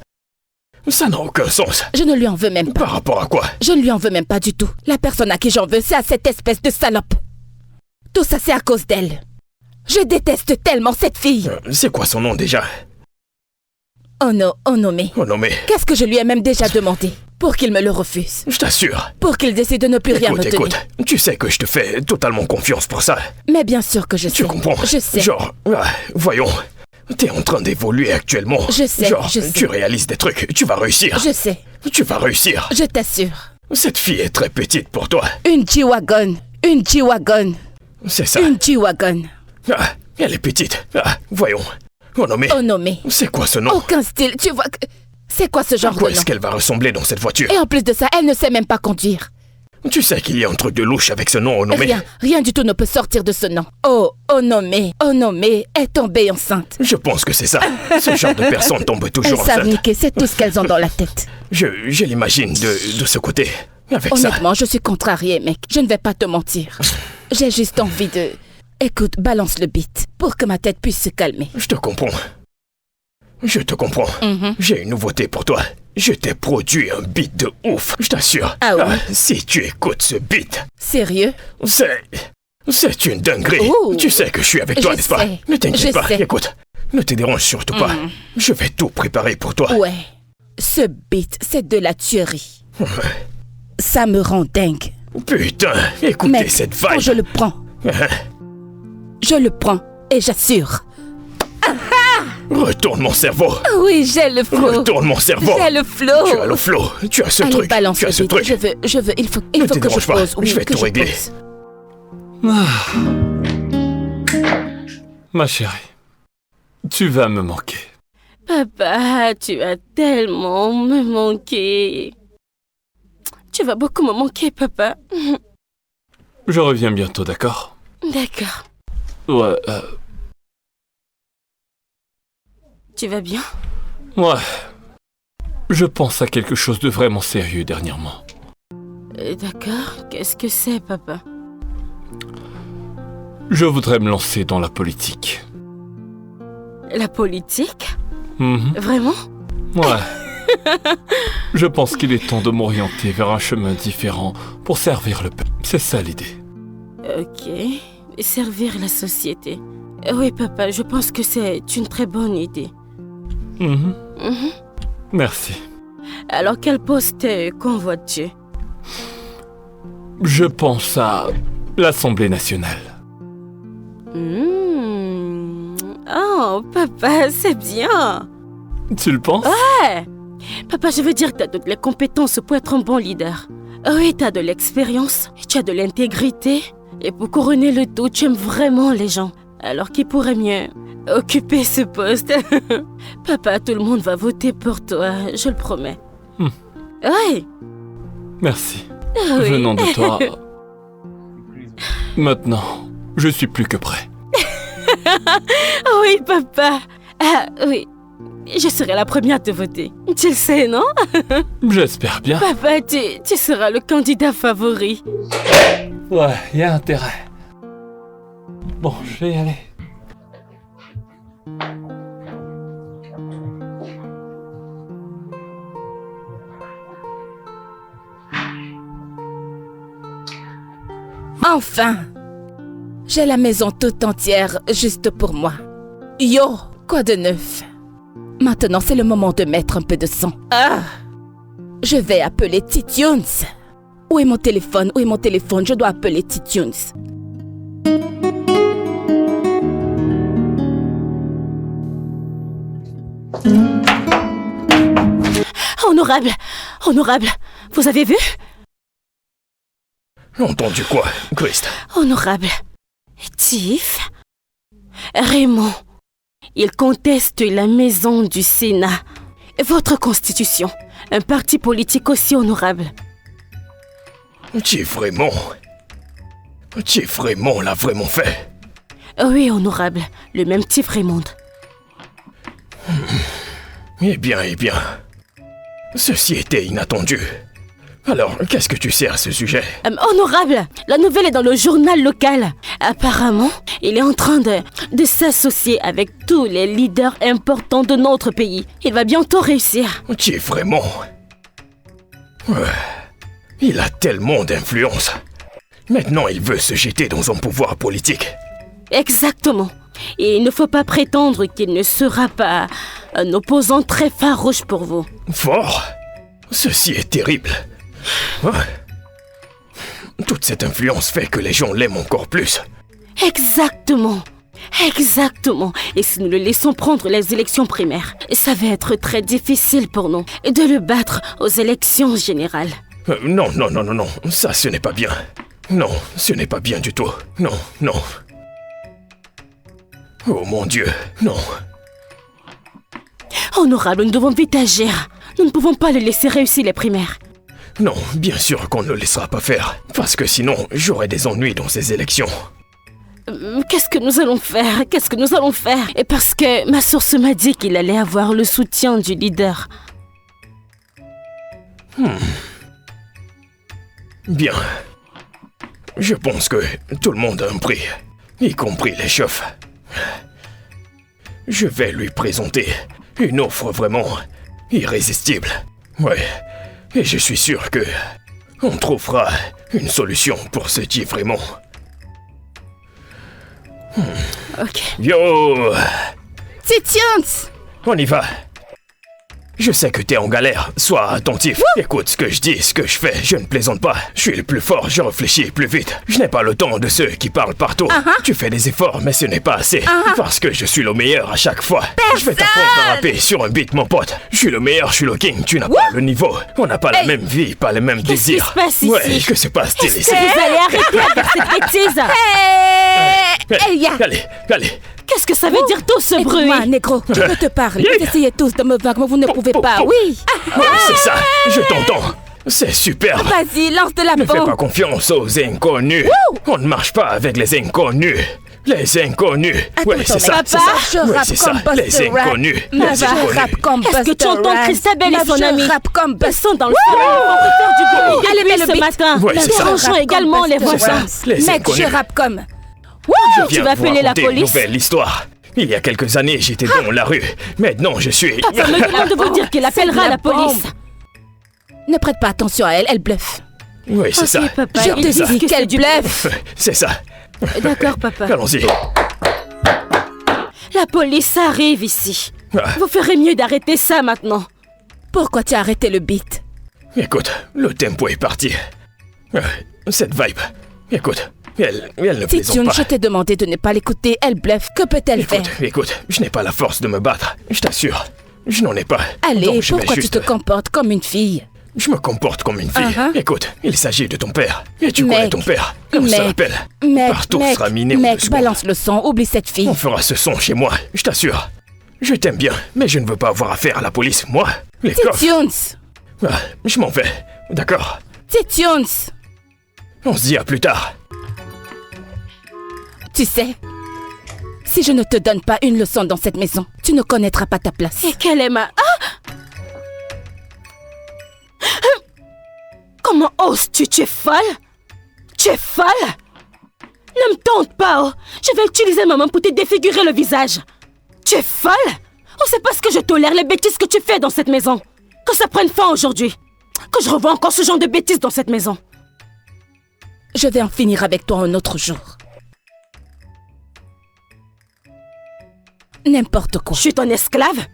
Ça n'a aucun sens. Je ne lui en veux même pas. Par rapport à quoi? Je ne lui en veux même pas du tout. La personne à qui j'en veux, c'est à cette espèce de salope. Tout ça, c'est à cause d'elle. Je déteste tellement cette fille. C'est quoi son nom déjà? Onome. Onome. Qu'est-ce que je lui ai même déjà demandé pour qu'il me le refuse? Je t'assure. Pour qu'il décide de ne plus rien me donner. Écoute, tu sais que je te fais totalement confiance pour ça. Mais bien sûr que je sais. Tu comprends? Je sais. Genre, voyons. T'es en train d'évoluer actuellement. Je sais, Genre, je sais. tu réalises des trucs, tu vas réussir. Je sais. Tu vas réussir. Je t'assure. Cette fille est très petite pour toi. Une G-Wagon. Une G-Wagon. C'est ça. Une G-Wagon. Elle est petite. Voyons. Onome. Onome. C'est quoi ce nom? Aucun style. Tu vois que... C'est quoi ce genre À quoi de nom? est-ce qu'elle va ressembler dans cette voiture? Et en plus de ça, elle ne sait même pas conduire. Tu sais qu'il y a un truc de louche avec ce nom, Onome. Rien du tout ne peut sortir de ce nom. Oh, Onome est tombée enceinte. Je pense que c'est ça. Ce genre de personnes tombent toujours Elles savent enceintes. niquer, c'est tout ce qu'elles ont dans la tête. Je l'imagine de ce côté. Avec ça. Honnêtement, je suis contrariée, mec. Je ne vais pas te mentir. J'ai juste envie de... Écoute, balance le beat pour que ma tête puisse se calmer. Je te comprends. Je te comprends. J'ai une nouveauté pour toi. Je t'ai produit un beat de ouf, je t'assure. Ah oui? Si tu écoutes ce beat, Sérieux? c'est une dinguerie. Ouh. Tu sais que je suis avec toi, Je n'est-ce pas? sais. Ne t'inquiète Je pas. sais. Écoute, ne te dérange surtout pas. Je vais tout préparer pour toi. Ouais. Ce beat, c'est de la tuerie. Ça me rend dingue. Putain, écoutez Mec, cette quand vibe. je le prends, je le prends et j'assure. Retourne mon cerveau. Oui, j'ai le flow. Retourne mon cerveau. J'ai le flow. Tu as le flow. Tu as ce Allez, truc. balance Tu as le ce beat. truc. Je veux, il faut Ne te que je dérange pas. pose. Oui, Je vais que tout régler. pose. Ma chérie, tu vas me manquer. Papa, tu vas tellement me manquer. Tu vas beaucoup me manquer, papa. Je reviens bientôt, d'accord? D'accord. Ouais, Tu vas bien? ouais. Je pense à quelque chose de vraiment sérieux dernièrement. D'accord. Qu'est-ce que c'est, papa? Je voudrais me lancer dans la politique. La politique? Mhm. Vraiment? Ouais. Je pense qu'il est temps de m'orienter vers un chemin différent pour servir le peuple. C'est ça l'idée. Ok. Servir la société. Oui, papa, je pense que c'est une très bonne idée. Mhm. Merci. Alors, quel poste convoites-tu? Je pense à l'Assemblée nationale. Oh, papa, c'est bien. Tu le penses? Ouais. Papa, je veux dire que tu as toutes les compétences pour être un bon leader. Oui, tu as de l'expérience, tu as de l'intégrité. Et pour couronner le tout, tu aimes vraiment les gens. Alors qui pourrait mieux occuper ce poste? Papa, tout le monde va voter pour toi, je le promets. Oui. Merci. Oui. Venant de toi. Maintenant, je suis plus que prêt. Oui, papa. Ah, oui. Je serai la première à te voter. Tu le sais, non? J'espère bien. Papa, tu seras le candidat favori. Ouais, y a intérêt. Bon, je vais y aller. Enfin! J'ai la maison toute entière juste pour moi. Yo, quoi de neuf? Maintenant, c'est le moment de mettre un peu de son. Ah! Je vais appeler Titunes. Où est mon téléphone? Où est mon téléphone? Je dois appeler Titunes. Honorable, honorable, vous avez vu? Entendu quoi, Christ? Honorable, Tiff, Raymond, il conteste la maison du Sénat, votre constitution, un parti politique aussi honorable. Chief Raymond l'a vraiment fait. Oui, honorable. Le même type Raymond. Eh bien. Ceci était inattendu. Alors, qu'est-ce que tu sais à ce sujet? Honorable, la nouvelle est dans le journal local. Apparemment, il est en train de s'associer avec tous les leaders importants de notre pays. Il va bientôt réussir. Tu es vraiment... Ouais. Il a tellement d'influence. Maintenant, il veut se jeter dans son pouvoir politique. Exactement. Et il ne faut pas prétendre qu'il ne sera pas un opposant très farouche pour vous. Fort? Ceci est terrible. Ouais. Toute cette influence fait que les gens l'aiment encore plus. Exactement. Et si nous le laissons prendre les élections primaires, ça va être très difficile pour nous de le battre aux élections générales. Non. Ça, ce n'est pas bien. Non, ce n'est pas bien du tout. Non. Oh mon Dieu, non. Honorable, nous devons vite agir. Nous ne pouvons pas le laisser réussir les primaires. Non, bien sûr qu'on ne le laissera pas faire. Parce que sinon, j'aurai des ennuis dans ces élections. Qu'est-ce que nous allons faire? Et parce que ma source m'a dit qu'il allait avoir le soutien du leader. Bien. Je pense que tout le monde a un prix, y compris les chefs. Je vais lui présenter une offre vraiment irrésistible. Ouais, et je suis sûr que on trouvera une solution pour ce type vraiment. Ok. Yo! Titians! On y va. Je sais que t'es en galère, sois attentif. Écoute ce que je dis, ce que je fais, je ne plaisante pas. Je suis le plus fort, je réfléchis plus vite. Je n'ai pas le temps de ceux qui parlent partout. Tu fais des efforts, mais ce n'est pas assez. Parce que je suis le meilleur à chaque fois. Je vais t'apprendre à rapper sur un beat, mon pote. Je suis le meilleur, je suis le king, tu n'as pas le niveau. On n'a pas la même vie, pas les mêmes désirs. Qu'est-ce qui se passe ici? Ouais, que se passe-t-il ici? Vous allez arrêter avec cette bêtise. Allez. Qu'est-ce que ça veut dire tout ce bruit? Écoute-moi, négro, je te parle. Vous essayez tous de me vaincre, mais vous ne pouvez pas, oui. Ouais, c'est ça, je t'entends. C'est super. Vas-y, lance de la Ne fais pas bombe. confiance aux inconnus. On ne marche pas avec les inconnus. Les inconnus. Ouais, c'est ça, c'est ça. Je Ouais, rappe c'est ça. comme Les Buster Rap. inconnus. Ma Les je inconnus. rappe comme Est-ce que Buster tu entends Rap. Christabel et Ma son je ami? rappe comme Ils Buster. sont dans le salon, ils vont faire du bruit. Allez, mets Depuis le ce beat. matin, Ouais, c'est ça. dérangeons également les voisins. Les Mec, inconnus. je rappe comme... Je tu viens vas vous appeler la raconter une police? nouvelle histoire. Il y a quelques années, j'étais dans la rue. Maintenant, je suis... Papa me demande de vous dire qu'il appellera la police. Ne prête pas attention à elle, elle bluffe. Oui, c'est ça. Ok, papa, Je il te dit dis que qu'elle c'est du bluffe. C'est ça. D'accord, papa. Allons-y. La police arrive ici. Ah, Vous ferez mieux d'arrêter ça maintenant. Pourquoi tu as arrêté le beat? écoute, le tempo est parti. Cette vibe. Écoute, elle ne plaisante Titian, pas. je t'ai demandé de ne pas l'écouter, elle bluffe. Que peut-elle faire? Écoute, je n'ai pas la force de me battre. Je t'assure. Je n'en ai pas. Allez, Donc, je vais pourquoi tu juste- te comportes comme une fille? Je me comporte comme une fille. Écoute, il s'agit de ton père. Et tu Mec, connais ton père. Comment ça s'appelle? Partout sera miné en 2 mec, secondes. balance le son, oublie cette fille. On fera ce son chez moi, je t'assure. Je t'aime bien, mais je ne veux pas avoir affaire à la police, moi. Les coffres. Titians! Ah, je m'en vais, d'accord? Titians! On se dit à plus tard. Tu sais, si je ne te donne pas une leçon dans cette maison, tu ne connaîtras pas ta place. Et quelle est ma... Ah! Comment oses-tu? Tu es folle? Tu es folle? Ne me tente pas, oh. Je vais utiliser ma main pour te défigurer le visage. Tu es folle? Oh, c'est parce que je tolère les bêtises que tu fais dans cette maison. Que ça prenne fin aujourd'hui. Que je revois encore ce genre de bêtises dans cette maison. Je vais en finir avec toi un autre jour. N'importe quoi. Je suis ton esclave?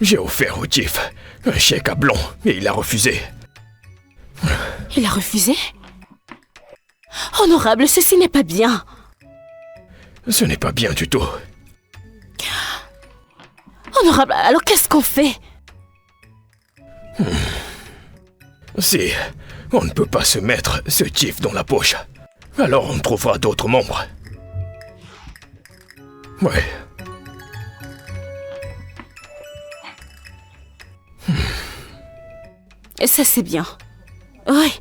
J'ai offert au chief un chèque à blanc et il a refusé. Il a refusé? Honorable, ceci n'est pas bien. Ce n'est pas bien du tout. Honorable, alors qu'est-ce qu'on fait? Si on ne peut pas se mettre ce chief dans la poche, Alors on trouvera d'autres membres. Ouais. Ça, c'est bien. Oui,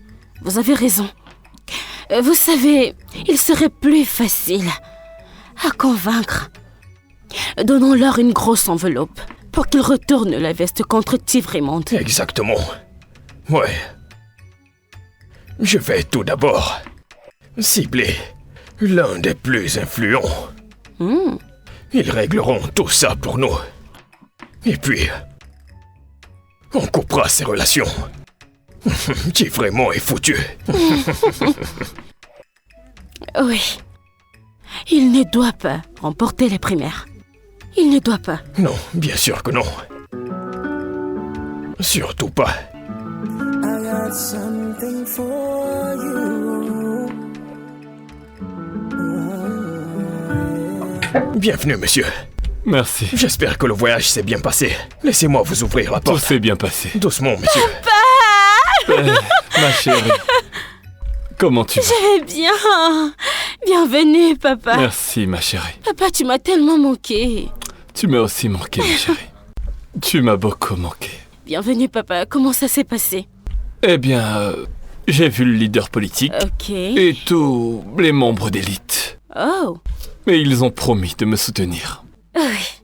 vous avez raison. Vous savez, il serait plus facile à convaincre. Donnons-leur une grosse enveloppe pour qu'ils retournent la veste contre Tivrimond. Exactement. Ouais. Je vais tout d'abord cibler l'un des plus influents. Ils régleront tout ça pour nous. Et puis, on coupera ces relations. Tivrimond est foutu. Oui. Il ne doit pas remporter les primaires. Il ne doit pas. Non, bien sûr que non. Surtout pas. I got something for you. Bienvenue, monsieur. Merci. J'espère que le voyage s'est bien passé. Laissez-moi vous ouvrir la Tout porte. s'est bien passé. Doucement, monsieur. Ma chérie. Comment tu vas? Eh bien, bienvenue, papa. Merci, ma chérie. Papa, tu m'as tellement manqué. Tu m'as aussi manqué, ma chérie. Tu m'as beaucoup manqué. Bienvenue, papa. Comment ça s'est passé? Eh bien, j'ai vu le leader politique Ok. et tous les membres d'élite. Oh. Et ils ont promis de me soutenir. Oui.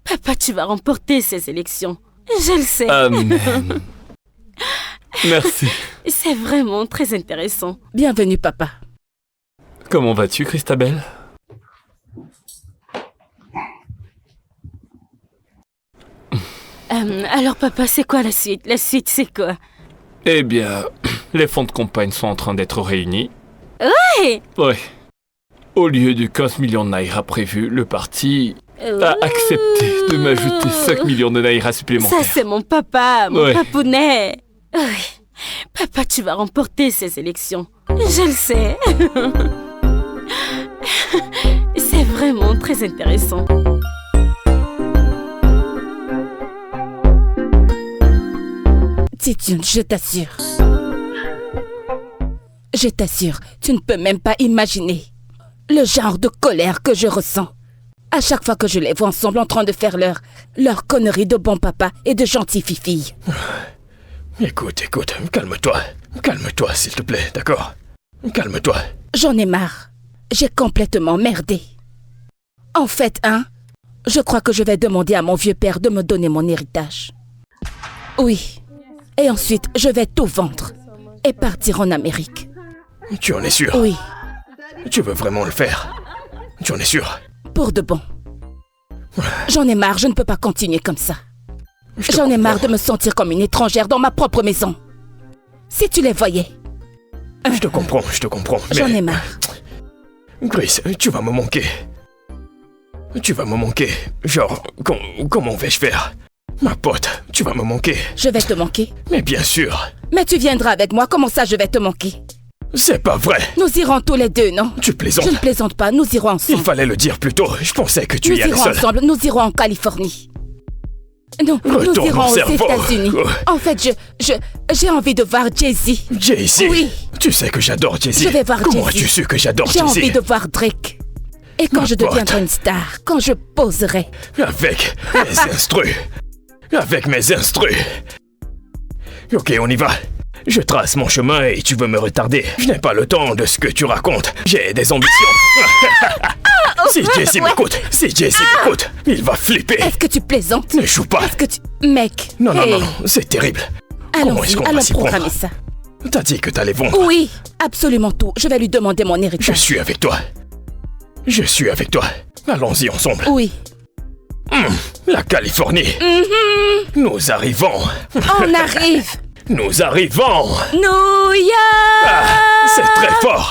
Papa, tu vas remporter ces élections. Je le sais. Amen. Merci. C'est vraiment très intéressant. Bienvenue, papa. Comment vas-tu, Christabel? Alors, papa, c'est quoi la suite? La suite, c'est quoi? Eh bien, les fonds de campagne sont en train d'être réunis. Ouais. Oui. Au lieu de 15 millions de naira prévus, le parti a accepté de m'ajouter 5 millions de naira supplémentaires. Ça, c'est mon papa, mon Ouais. papounet. Oui. Papa, tu vas remporter ces élections. Je le sais. C'est vraiment très intéressant. Titiun, je t'assure. Je t'assure, tu ne peux même pas imaginer le genre de colère que je ressens. À chaque fois que je les vois ensemble en train de faire leur connerie de bon papa et de gentille fifille. Écoute, calme-toi. Calme-toi, s'il te plaît, d'accord? Calme-toi. J'en ai marre. J'ai complètement merdé. En fait, je crois que je vais demander à mon vieux père de me donner mon héritage. Oui. Et ensuite, je vais tout vendre et partir en Amérique. Tu en es sûr? Oui, Tu veux vraiment le faire? Tu en es sûr? pour de bon. J'en ai marre, je ne peux pas continuer comme ça. Je te J'en ai marre de comprends. me sentir comme une étrangère dans ma propre maison. Si tu les voyais, Je te comprends. j'en mais- ai marre. Chris, tu vas me manquer. Tu vas me manquer. Genre, comment vais-je faire? Ma pote, tu vas me manquer. Je vais te manquer. Mais bien sûr. Mais tu viendras avec moi, comment ça je vais te manquer? C'est pas vrai. Nous irons tous les deux, non? Tu plaisantes. Je ne plaisante pas, nous irons Il ensemble. fallait le dire plus tôt. Je pensais que tu Nous y allais irons seul. ensemble, nous irons en Californie. Nous Retourne irons au aux cerveau. États-Unis. En fait, j'ai envie de voir Jay-Z. Jay-Z. Oui. Tu sais que j'adore Jay-Z. Je vais voir Comment Jay-Z. as-tu su que j'adore J'ai Jay-Z? envie de voir Drake. Et quand Ma je pote. deviendrai une star, quand je poserai, Avec mes instrus. Avec mes instrus. Ok, on y va. Je trace mon chemin et tu veux me retarder. Je n'ai pas le temps de ce que tu racontes. J'ai des ambitions. Si Jay-Z m'écoute, il va flipper. est-ce que tu plaisantes? Ne joue pas. Est-ce que tu... Mec, Non, hey, c'est terrible. Comment est-ce allons-y, qu'on va allons s'y prendre? programmer ça. T'as dit que t'allais vendre. Oui, absolument tout. Je vais lui demander mon Je héritage. suis avec toi. Je suis avec toi. Allons-y ensemble. Oui, La Californie. Nous arrivons. on arrive. Nous arrivons. New York. Ah, c'est très fort.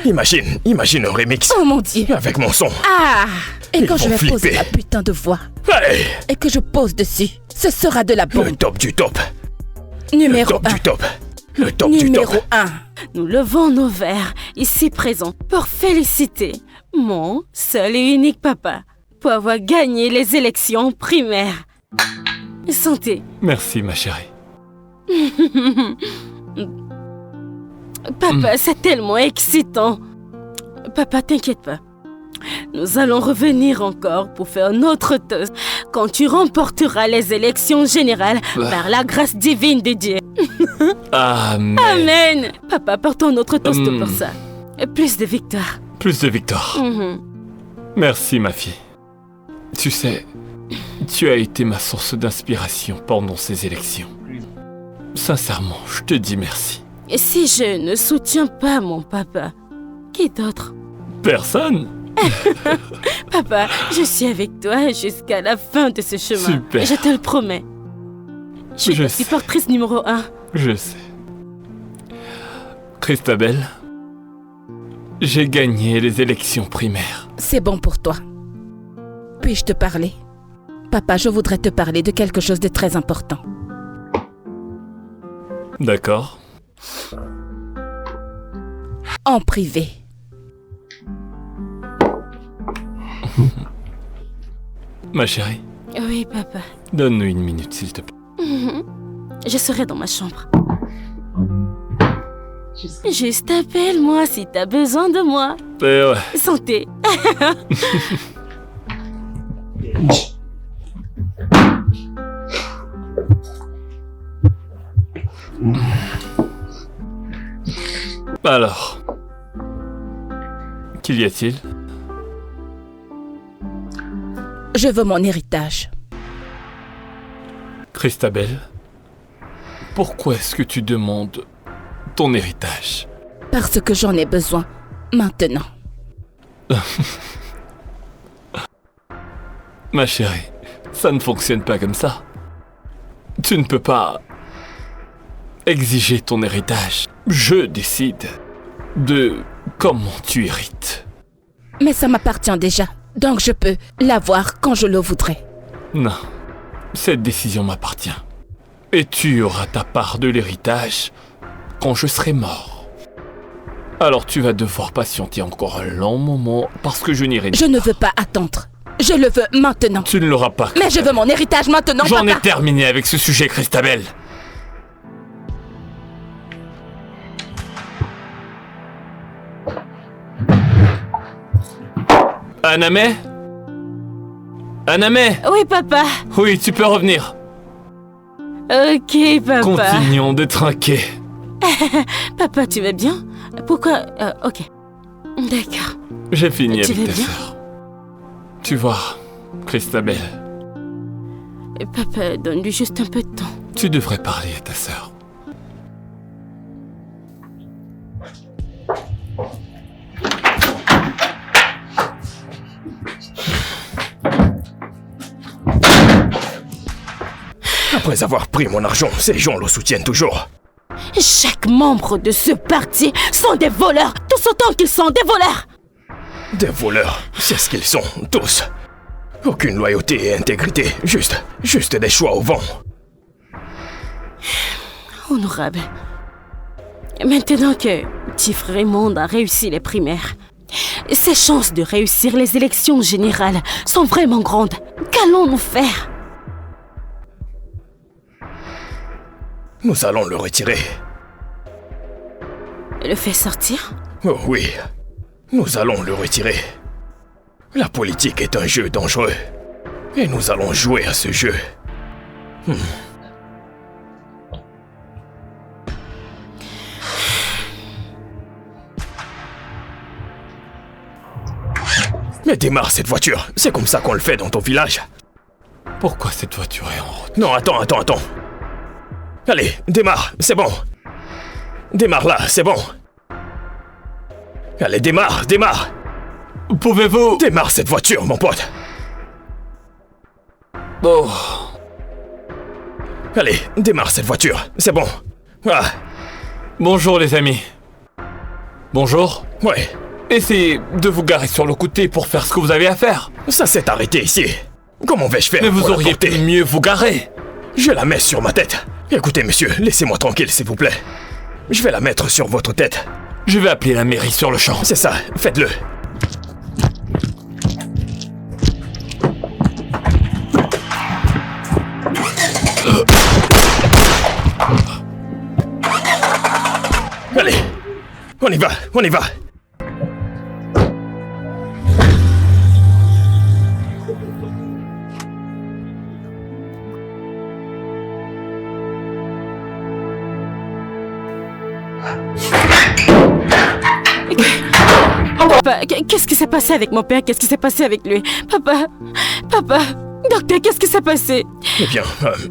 Imagine un remix Oh mon Dieu. avec mon son. Ah. Et Ils quand je vont vais poser flipper. la putain de voix Hey, et que je pose dessus, ce sera de la le bombe. top du top. Le Numéro top 1. du top. Le top du Numéro top. 1. Nous levons nos verres ici présents pour féliciter mon seul et unique papa pour avoir gagné les élections primaires. Santé. Merci, ma chérie. Papa, c'est tellement excitant. Papa, t'inquiète pas. Nous allons revenir encore pour faire notre toast quand tu remporteras les élections générales par la grâce divine de Dieu. Amen. Amen. Papa, portons notre toast pour ça. Et plus de victoire. Plus de victoire. Merci, ma fille. Tu sais, tu as été ma source d'inspiration pendant ces élections. Sincèrement, je te dis merci. Et si je ne soutiens pas mon papa, qui d'autre? Personne. Papa, je suis avec toi jusqu'à la fin de ce chemin. Super. Je te le promets. Je suis ta supportrice numéro 1. Je sais. Christabel, j'ai gagné les élections primaires. C'est bon pour toi. Puis-je te parler? Papa, je voudrais te parler de quelque chose de très important. D'accord. En privé. Ma chérie, Oui, papa. donne-nous une minute, s'il te plaît. Je serai dans ma chambre. Juste appelle-moi si t'as besoin de moi. Ouais. Santé. Alors, qu'y a-t-il? Je veux mon héritage. Christabel, pourquoi est-ce que tu demandes ton héritage? Parce que j'en ai besoin. Maintenant. Ma chérie, ça ne fonctionne pas comme ça. Tu ne peux pas exiger ton héritage. Je décide de comment tu hérites. Mais ça m'appartient déjà. Donc je peux l'avoir quand je le voudrais. Non, cette décision m'appartient. Et tu auras ta part de l'héritage quand je serai mort. Alors tu vas devoir patienter encore un long moment parce que je n'irai pas. Je ne veux pas attendre. Je le veux maintenant. Tu ne l'auras pas. Mais je veux mon héritage maintenant, J'en ai papa. terminé avec ce sujet, Christabel. Aname? Aname? Oui, papa. Oui, tu peux revenir. Ok, papa. Continuons de trinquer. Papa, tu vas bien? Pourquoi? Ok. D'accord. J'ai fini Tu avec vas ta bien? sœur. Tu vois, Christabel, Papa, donne-lui juste un peu de temps. tu devrais parler à ta sœur. Après avoir pris mon argent, ces gens le soutiennent toujours. Chaque membre de ce parti sont des voleurs, tous autant qu'ils sont des voleurs. Des voleurs, c'est ce qu'ils sont, tous. Aucune loyauté et intégrité, juste des choix au vent. Honorable. Maintenant que petit frère Raymond a réussi les primaires, ses chances de réussir les élections générales sont vraiment grandes. Qu'allons-nous faire? Nous allons le retirer. Le fait sortir? Oh oui, nous allons le retirer. La politique est un jeu dangereux. Et nous allons jouer à ce jeu. Mais démarre cette voiture, c'est comme ça qu'on le fait dans ton village. Pourquoi cette voiture est en route? Non, attends. Allez, démarre, c'est bon. Démarre là, c'est bon. Allez, démarre. Pouvez-vous... Démarre cette voiture, mon pote. Oh, Allez, démarre cette voiture, c'est bon. Ah, bonjour les amis. Bonjour. ouais, Essayez de vous garer sur le côté pour faire ce que vous avez à faire. ça s'est arrêté ici. Comment vais-je faire Mais vous pour la auriez porter? pu mieux vous garer. Je la mets sur ma tête. Écoutez, monsieur, laissez-moi tranquille, s'il vous plaît. Je vais la mettre sur votre tête. Je vais appeler la mairie sur le champ. C'est ça, faites-le. Allez, on y va, on y va. Papa, qu'est-ce qui s'est passé avec mon père? Qu'est-ce qui s'est passé avec lui? Papa, docteur, qu'est-ce qui s'est passé? Eh bien,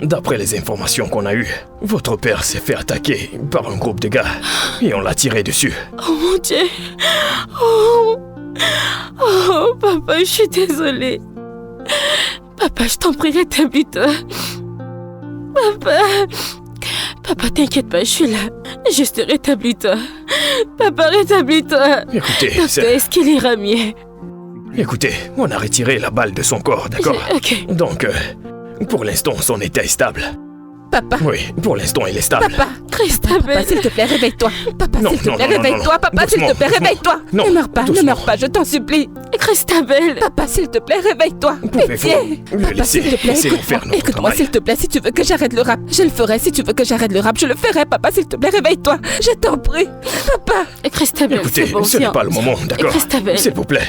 d'après les informations qu'on a eues, votre père s'est fait attaquer par un groupe de gars et on l'a tiré dessus. Oh mon Dieu. Oh, papa, je suis désolée. Papa, je t'en prie, rétablis-toi. Papa, t'inquiète pas, je suis là. Juste rétablis-toi. Papa, rétablis-toi. Écoutez, docteur, est-ce qu'il ira mieux? Écoutez, on a retiré la balle de son corps, d'accord? Ok. Donc, pour l'instant, son état est stable. Papa. Oui, pour l'instant, il est stable. Papa. Christabel. Papa, s'il te plaît, réveille-toi. Papa, Non, s'il te non, plaît, non, non, réveille-toi. non. Papa, s'il te Doucement, plaît, doucement. réveille-toi. Non, Ne meurs pas, ne doucement. meurs pas, je t'en supplie. Christabel. Papa, s'il te plaît, réveille-toi. Pouvez-vous Pitié. le Papa, laisser, s'il te plaît, laissez-nous écoute-moi. faire notre Écoute-moi, travail. s'il te plaît, si tu veux que j'arrête le rap, je le ferai. Si tu veux que j'arrête le rap, je le ferai. Papa, s'il te plaît, réveille-toi. Je t'en prie. Papa. Christabel, Écoutez, c'est bon, ce n'est viens. pas le moment, d'accord? Christabel. S'il vous plaît.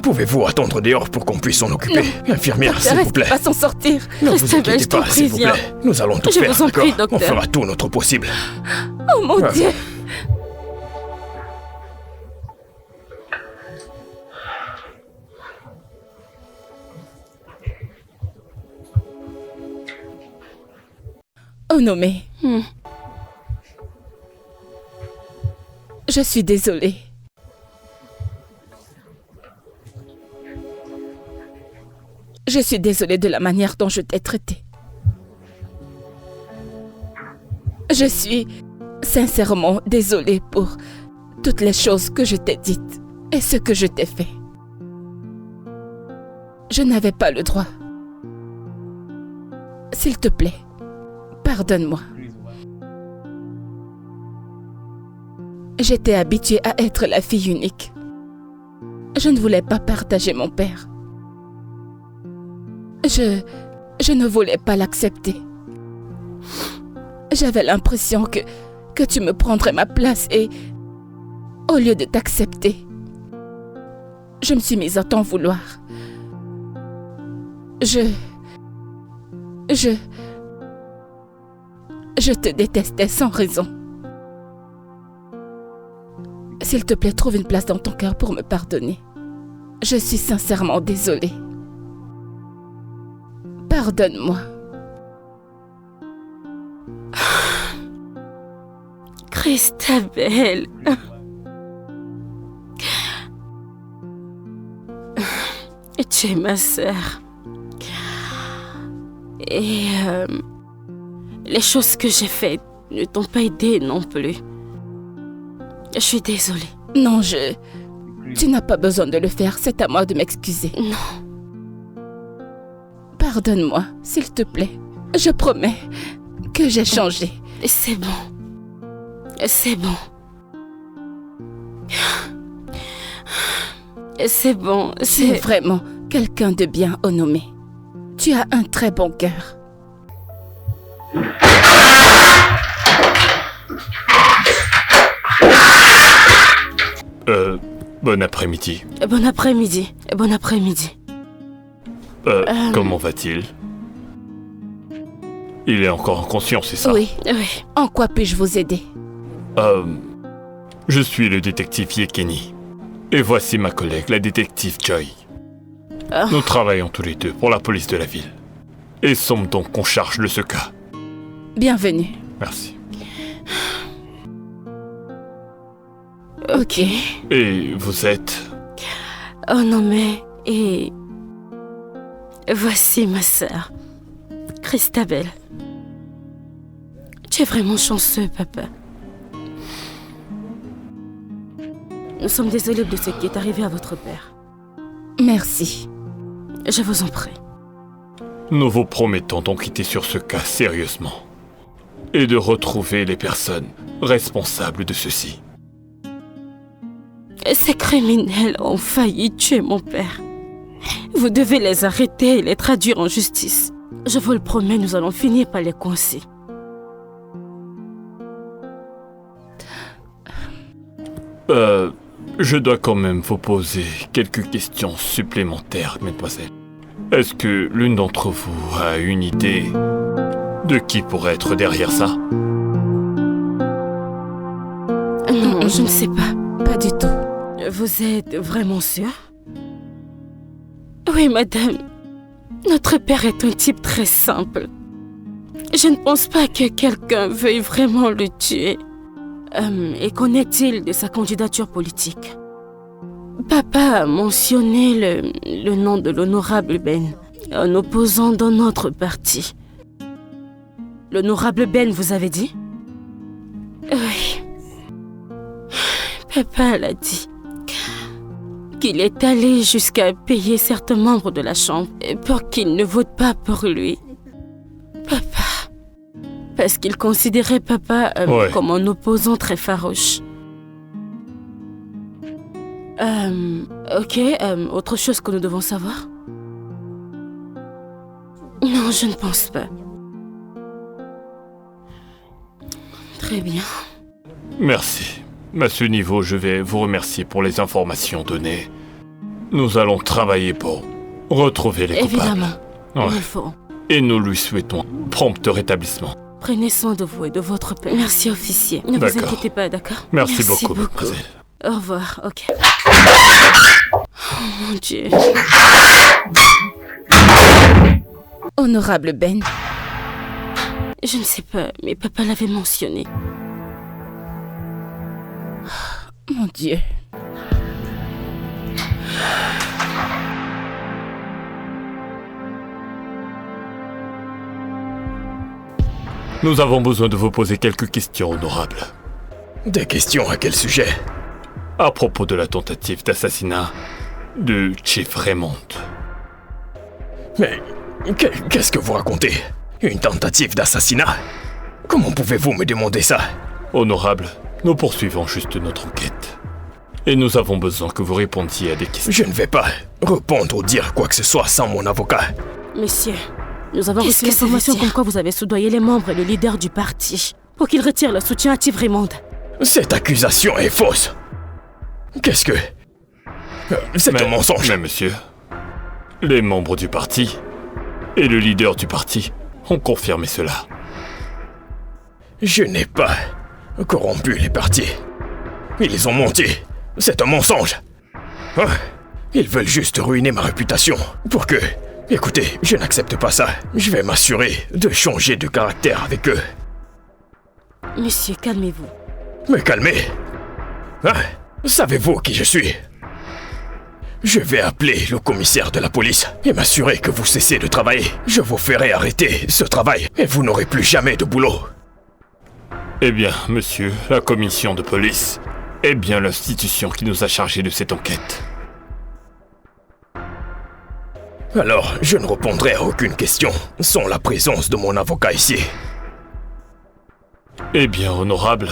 Pouvez-vous attendre dehors pour qu'on puisse s'en occuper? Infirmière, Docteur, s'il est-ce vous qu'il plaît. va s'en sortir? Ne vous Christabel, inquiétez je t'en pas, s'il vous prie, viens. plaît. Nous allons tout Je faire, vous en d'accord? prie, docteur. On fera tout notre possible. Oh mon Ah. Dieu. Onome. Je suis désolée. Je suis désolée de la manière dont je t'ai traité. Je suis sincèrement désolée pour toutes les choses que je t'ai dites et ce que je t'ai fait. Je n'avais pas le droit. S'il te plaît, pardonne-moi. J'étais habituée à être la fille unique. Je ne voulais pas partager mon père. Je ne voulais pas l'accepter. J'avais l'impression que tu me prendrais ma place et, au lieu de t'accepter, je me suis mise à t'en vouloir. Je te détestais sans raison. S'il te plaît, trouve une place dans ton cœur pour me pardonner. Je suis sincèrement désolée. Pardonne-moi. Christabel. Tu es ma sœur. Et les choses que j'ai faites ne t'ont pas aidé non plus. Je suis désolée. Non, tu n'as pas besoin de le faire, c'est à moi de m'excuser. Non. Pardonne-moi, s'il te plaît. Je promets que j'ai changé. C'est bon. C'est bon. C'est bon, Tu es c'est... vraiment quelqu'un de bien, Onome. Tu as un très bon cœur. Bon après-midi. Bon après-midi. Bon après-midi. Comment va-t-il? Il est encore inconscient, c'est ça? Oui. Oui. En quoi puis-je vous aider? Je suis le détective Yekeni. Et voici ma collègue, la détective Joy. Nous travaillons tous les deux pour la police de la ville. Et sommes donc en charge de ce cas. Bienvenue. Merci. Ok. Et vous êtes... Oh non mais... Et... Voici ma sœur. Christabel. Tu es vraiment chanceux, papa. Nous sommes désolés de ce qui est arrivé à votre père. Merci. Je vous en prie. Nous vous promettons d'enquêter sur ce cas sérieusement. Et de retrouver les personnes responsables de ceci. Ces criminels ont failli tuer mon père. Vous devez les arrêter et les traduire en justice. Je vous le promets, nous allons finir par les coincer. Je dois quand même vous poser quelques questions supplémentaires, mademoiselle. Est-ce que l'une d'entre vous a une idée de qui pourrait être derrière ça? Non, je ne sais pas. Pas du tout. Vous êtes vraiment sûre? Oui, madame. Notre père est un type très simple. Je ne pense pas que quelqu'un veuille vraiment le tuer. Et qu'en est-il de sa candidature politique? Papa a mentionné le nom de l'honorable Ben, un opposant dans notre parti. L'honorable Ben, vous avez dit? Oui. Papa l'a dit. Qu'il est allé jusqu'à payer certains membres de la Chambre pour qu'ils ne votent pas pour lui. Papa. Parce qu'il considérait papa Ouais. comme un opposant très farouche. Ok, autre chose que nous devons savoir? Non, je ne pense pas. Très bien. Merci. À ce niveau, je vais vous remercier pour les informations données. Nous allons travailler pour retrouver les coupables. Évidemment, Ouais. nous le ferons. Et nous lui souhaitons prompt rétablissement. Prenez soin de vous et de votre père. Merci, officier. Ne vous D'accord. inquiétez pas, d'accord? Merci beaucoup, mademoiselle. Au revoir, ok. Oh mon Dieu. Honorable Ben, Je ne sais pas, mais papa l'avait mentionné. mon Dieu. Nous avons besoin de vous poser quelques questions, honorable. Des questions à quel sujet? À propos de la tentative d'assassinat de Chief Raymond. Mais qu'est-ce que vous racontez? Une tentative d'assassinat? Comment pouvez-vous me demander ça? Honorable, nous poursuivons juste notre enquête. Et nous avons besoin que vous répondiez à des questions. Je ne vais pas répondre ou dire quoi que ce soit sans mon avocat. Messieurs, nous avons Qu'est-ce reçu que ça veut l'information dire? comme quoi vous avez soudoyé les membres et le leader du parti pour qu'ils retirent le soutien à Chief Raymond. Cette accusation est fausse. Qu'est-ce que... C'est un mensonge. Mais monsieur, les membres du parti et le leader du parti ont confirmé cela. Je n'ai pas corrompu les partis. Ils ont menti. C'est un mensonge. Hein? Ils veulent juste ruiner ma réputation pour que... Écoutez, je n'accepte pas ça. Je vais m'assurer de changer de caractère avec eux. Monsieur, calmez-vous. Me calmer. Hein? Savez-vous qui je suis? Je vais appeler le commissaire de la police et m'assurer que vous cessez de travailler. Je vous ferai arrêter ce travail et vous n'aurez plus jamais de boulot. Eh bien, monsieur, la commission de police est bien l'institution qui nous a chargés de cette enquête. Alors, je ne répondrai à aucune question sans la présence de mon avocat ici. Eh bien, honorable,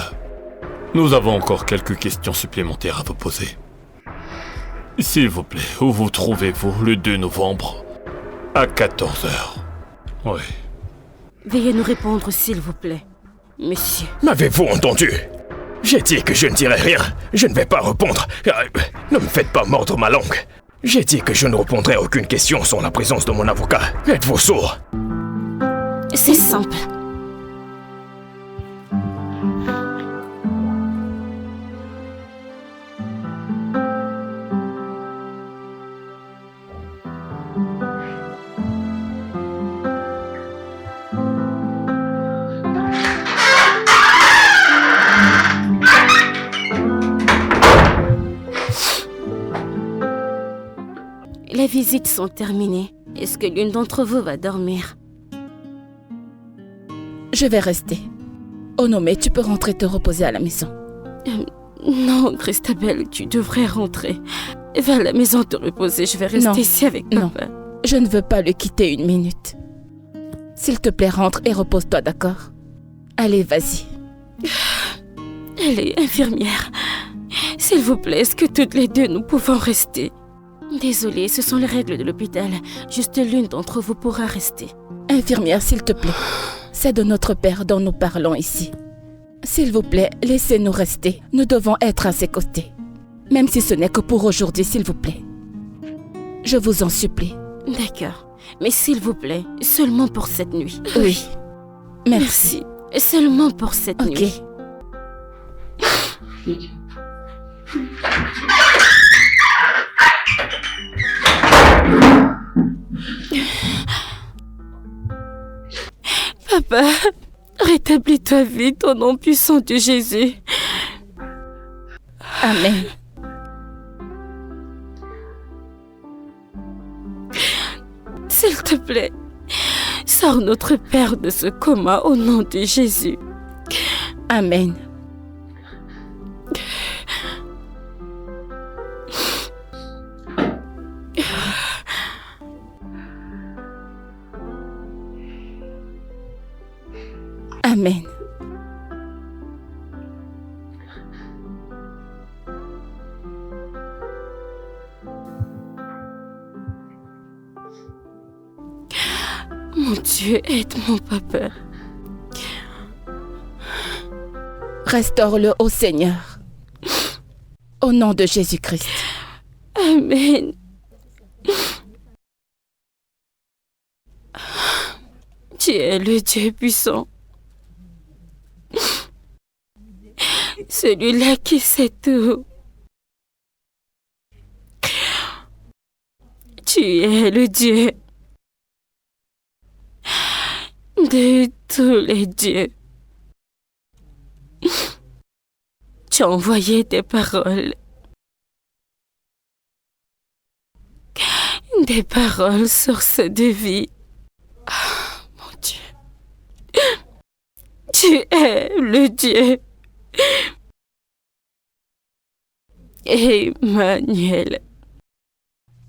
nous avons encore quelques questions supplémentaires à vous poser. S'il vous plaît, où vous trouvez-vous le 2 novembre à 14h? Oui. Veuillez nous répondre, s'il vous plaît. Monsieur. M'avez-vous entendu? J'ai dit que je ne dirai rien. Je ne vais pas répondre. Ne me faites pas mordre ma langue. J'ai dit que je ne répondrai à aucune question sans la présence de mon avocat. Êtes-vous sourd? C'est simple. Les visites sont terminées. Est-ce que l'une d'entre vous va dormir? Je vais rester. Onome, tu peux rentrer te reposer à la maison. Non, Christabel, tu devrais rentrer. Va à la maison te reposer. Je vais rester Non. ici avec Non. papa. Je ne veux pas le quitter une minute. S'il te plaît, rentre et repose-toi, d'accord? Allez, vas-y. Elle est infirmière. S'il vous plaît, est-ce que toutes les deux nous pouvons rester? Désolée, ce sont les règles de l'hôpital. Juste l'une d'entre vous pourra rester. Infirmière, s'il te plaît. C'est de notre père dont nous parlons ici. S'il vous plaît, laissez-nous rester. Nous devons être à ses côtés. Même si ce n'est que pour aujourd'hui, s'il vous plaît. Je vous en supplie. D'accord. Mais s'il vous plaît, seulement pour cette nuit. Oui. Merci. Seulement pour cette nuit. Papa, rétablis-toi vite au nom puissant de Jésus. Amen. S'il te plaît, sors notre Père de ce coma au nom de Jésus. Amen. Amen. Mon Dieu, aide mon papa. Restaure-le au Seigneur. Au nom de Jésus-Christ. Amen. Tu es le Dieu puissant. Celui-là qui sait tout. Tu es le Dieu de tous les dieux. Tu as envoyé des paroles. Des paroles source de vie. Ah, mon Dieu. Tu es le Dieu. Emmanuel.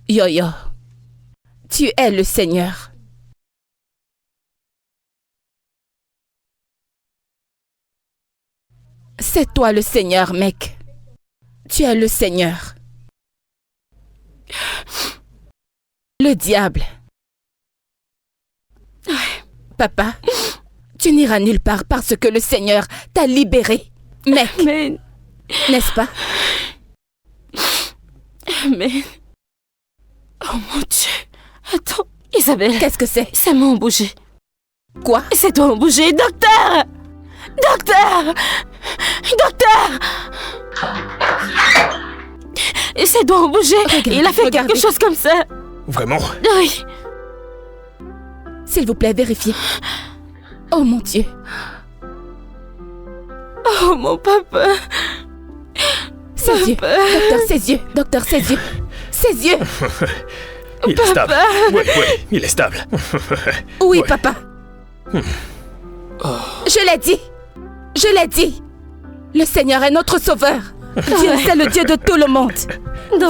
Yo-yo. Tu es le Seigneur. C'est toi le Seigneur, mec. Tu es le Seigneur. Le diable. Papa, tu n'iras nulle part parce que le Seigneur t'a libéré, mec. Amen. N'est-ce pas? Amen. Oh mon Dieu. Attends, Isabelle. Qu'est-ce que c'est? Ses mains ont bougé. Quoi? Ses doigts ont bougé. Docteur! Docteur! Docteur! Et ses doigts ont bougé. Il a fait quelque chose comme ça. Vraiment? Oui. S'il vous plaît, vérifiez. Oh mon Dieu. Oh mon papa. Ses yeux. Docteur, ses yeux. Docteur, ses yeux. Ses yeux. Il est stable. Oui, il est stable. Oui, Ouais. papa. Je l'ai dit. Je l'ai dit. Le Seigneur est notre sauveur. Dieu, c'est le Dieu de tout le monde.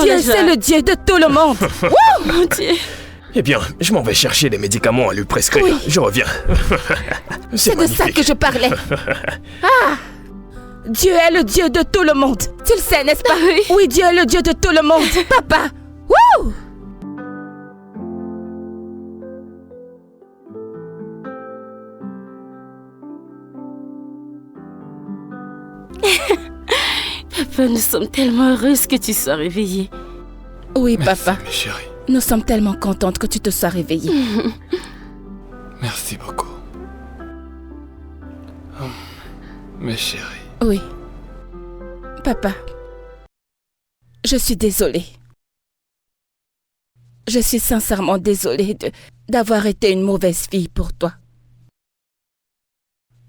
Dieu, c'est le Dieu de tout le monde. Oh mon Dieu. Eh bien, je m'en vais chercher des médicaments à lui prescrire. Oui. Je reviens. C'est de ça magnifique. que je parlais. Ah! Dieu est le Dieu de tout le monde. Tu le sais, n'est-ce pas? Oui. Oui, Dieu est le Dieu de tout le monde. Papa! Wouh! Papa, nous sommes tellement heureuses que tu sois réveillé. Oui, Merci, papa. mes chéris. Nous sommes tellement contentes que tu te sois réveillé. Merci beaucoup. Mes chéris. Oui. Papa, je suis désolée. Je suis sincèrement désolée d'avoir été une mauvaise fille pour toi.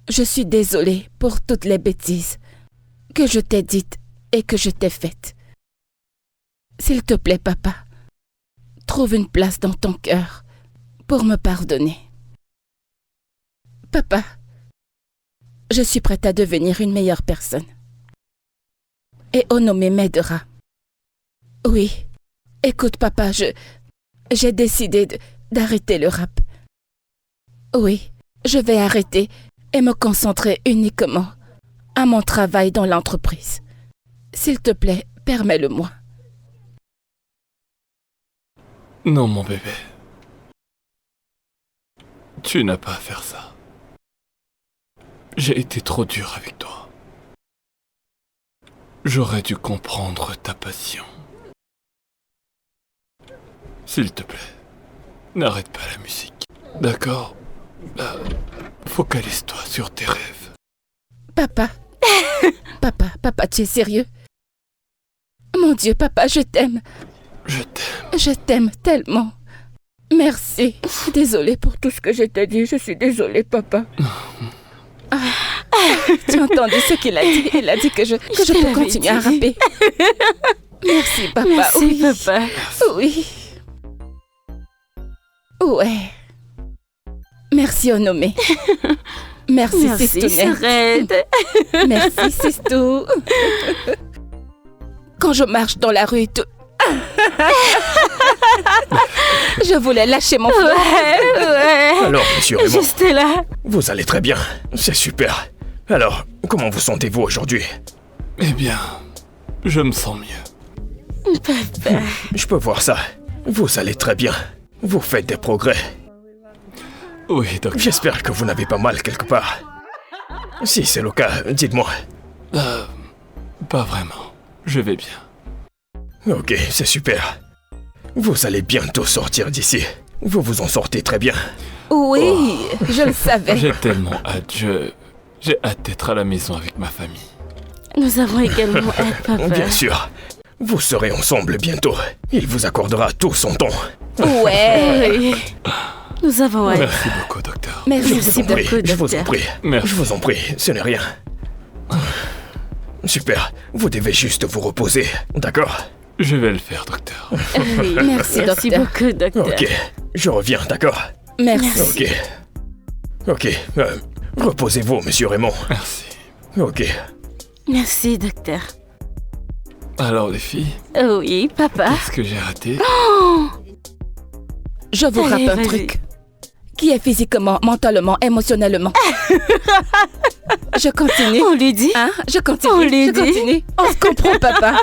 Je suis désolée pour toutes les bêtises que je t'ai dites et que je t'ai faites. S'il te plaît, papa, trouve une place dans ton cœur pour me pardonner. Papa, je suis prête à devenir une meilleure personne. Et Onome m'aidera. Oui, écoute papa, j'ai décidé d'arrêter le rap. Oui, je vais arrêter et me concentrer uniquement à mon travail dans l'entreprise. S'il te plaît, permets-le-moi. Non, mon bébé. Tu n'as pas à faire ça. J'ai été trop dur avec toi. J'aurais dû comprendre ta passion. S'il te plaît, n'arrête pas la musique. D'accord? Focalise-toi sur tes rêves. Papa. Papa, tu es sérieux? Mon Dieu, papa, je t'aime. Je t'aime. Je t'aime tellement. Merci. Désolée pour tout ce que je t'ai dit. Je suis désolée, papa. Tu as entendu ce qu'il a dit? Il a dit que je peux continuer à rapper. Merci, papa. Merci, oui. papa. Oui. Ouais. Merci, Onomé. Merci, Sistounette. Red. Merci, Sistou. Quand je marche dans la rue, tout... Je voulais lâcher mon flot. Ouais. Alors, monsieur Raymond, Juste là. vous allez très bien. C'est super. Alors, comment vous sentez-vous aujourd'hui? Eh bien, je me sens mieux. Papa. Je peux voir ça. Vous allez très bien. Vous faites des progrès. Oui, docteur. J'espère que vous n'avez pas mal quelque part. Si c'est le cas, dites-moi. Pas vraiment. Je vais bien. Ok, c'est super. Vous allez bientôt sortir d'ici. Vous vous en sortez très bien. Oui, je le savais. J'ai tellement hâte. J'ai hâte d'être à la maison avec ma famille. Nous avons également hâte, papa. Bien sûr. Vous serez ensemble bientôt. Il vous accordera tout son temps. Ouais. Oui. Nous avons hâte. Merci beaucoup, docteur. Je Merci vous en prie, beaucoup, je vous en docteur. prie. Merci. Je vous en prie, ce n'est rien. Super, vous devez juste vous reposer, d'accord? Je vais le faire, docteur. Oui. Merci, Merci docteur. beaucoup, docteur. Ok, je reviens, d'accord? Merci. Ok, reposez-vous, monsieur Raymond. Merci. Ok, Merci, docteur. Alors, les filles, Oui, papa. qu'est-ce que j'ai raté? Je vous Allez, rappe un vas-y. truc. Qui est physiquement, mentalement, émotionnellement. Je continue. On lui dit. Hein? Je continue. On lui je dit. continue. On se comprend, papa.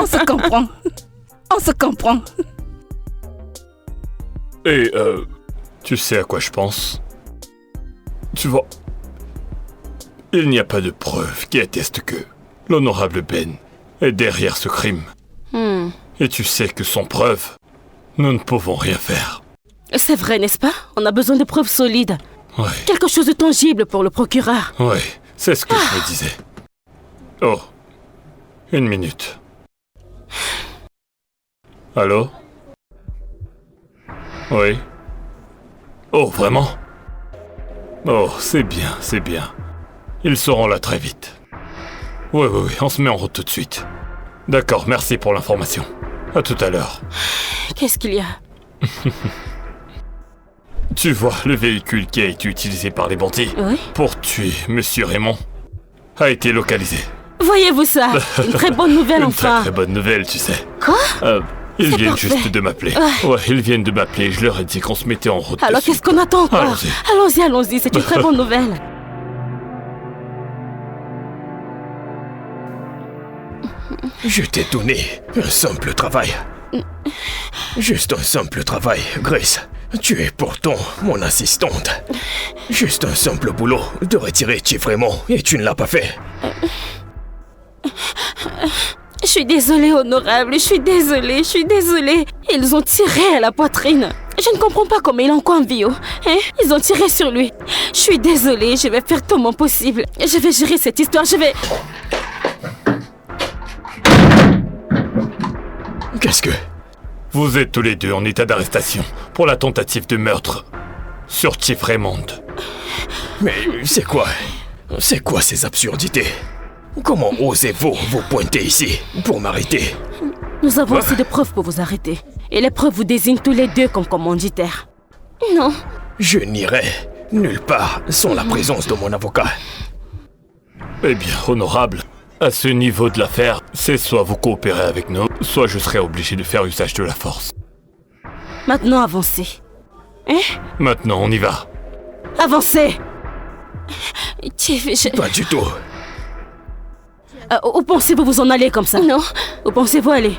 On se comprend. On se comprend. Et, tu sais à quoi je pense? Tu vois, il n'y a pas de preuve qui atteste que l'honorable Ben est derrière ce crime. Et tu sais que sans preuve, nous ne pouvons rien faire. C'est vrai, n'est-ce pas? On a besoin de preuves solides. Ouais, Quelque chose de tangible pour le procureur. ouais, c'est ce que je me disais. Oh, une minute. Allô? Oui? Oh, vraiment? Oh, c'est bien, c'est bien. Ils seront là très vite. Oui, on se met en route tout de suite. D'accord, merci pour l'information. À tout à l'heure. Qu'est-ce qu'il y a? Tu vois, le véhicule qui a été utilisé par les bandits Oui. pour tuer Monsieur Raymond a été localisé. Voyez-vous ça? Une très bonne nouvelle, Une enfin. très bonne nouvelle, tu sais. Quoi? Ils C'est viennent parfait. juste de m'appeler. Ouais, ils viennent de m'appeler. Je leur ai dit qu'on se mettait en route. Alors dessus. qu'est-ce qu'on attend encore? Allons-y. Allons-y, c'est une très bonne nouvelle. je t'ai donné un simple travail. Juste un simple travail, Grace. Tu es pourtant mon assistante. Juste un simple boulot de retirer Chief Raymond et tu ne l'as pas fait. Je suis désolée, honorable, je suis désolée. Ils ont tiré à la poitrine. Je ne comprends pas comment il est encore en vie. Hein? Ils ont tiré sur lui. Je suis désolée, je vais faire tout mon possible. Je vais gérer cette histoire, je vais... Qu'est-ce que... Vous êtes tous les deux en état d'arrestation pour la tentative de meurtre sur Chief Raymond. Mais c'est quoi? C'est quoi ces absurdités? Comment osez-vous vous pointer ici pour m'arrêter? Nous avons assez de preuves pour vous arrêter. Et les preuves vous désignent tous les deux comme commanditaires. Non. Je n'irai nulle part sans la présence de mon avocat. Eh bien, honorable, à ce niveau de l'affaire, c'est soit vous coopérez avec nous, soit je serai obligé de faire usage de la force. Maintenant, avancez. Maintenant, on y va. Avancez! Chief, Pas du tout. Où pensez-vous vous en aller comme ça? Non. Où pensez-vous aller?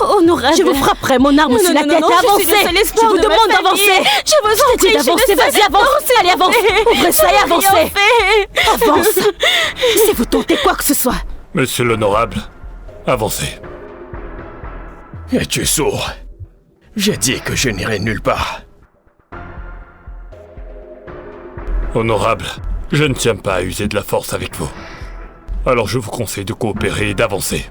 Honorable. Je vous frapperai mon arme sur la tête. Avancez! Je vous demande d'avancer! Je vous en prie d'avancer, vas-y, avance! Allez, avance! Ouvrez ça et avancez! Avance! Si vous tentez quoi que ce soit, Monsieur l'honorable, avancez. Es-tu sourd? J'ai dit que je n'irai nulle part. Honorable, je ne tiens pas à user de la force avec vous. Alors je vous conseille de coopérer et d'avancer.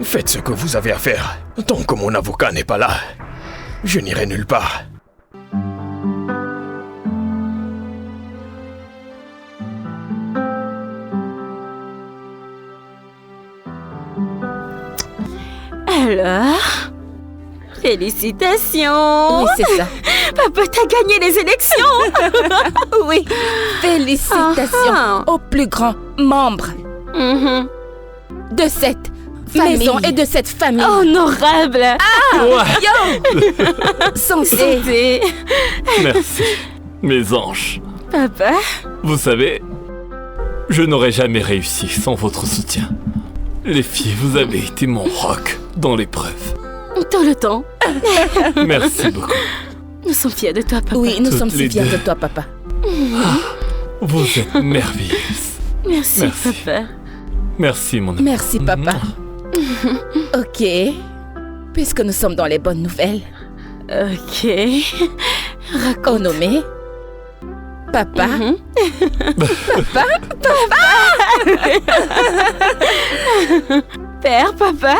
Faites ce que vous avez à faire. Tant que mon avocat n'est pas là, je n'irai nulle part. Alors, félicitations. Oui, c'est ça. Papa, t'as gagné les élections. Oui, félicitations Ah. au plus grand membre Mhm. de cette Famille. maison et de cette famille. Honorable. Ouais, Santé. Santé. merci, mes anges. Papa. Vous savez, je n'aurais jamais réussi sans votre soutien. Les filles, vous avez été mon roc dans l'épreuve. Tout le temps. Merci beaucoup. Nous sommes fiers de toi, papa. Oui, nous Toutes sommes si les fiers deux. de toi, papa. Vous êtes merveilleuse. Merci, Merci. papa. Merci, mon ami. Merci, papa. Ok. Puisque nous sommes dans les bonnes nouvelles, Ok. au nommé, papa, Mhm. Père, papa.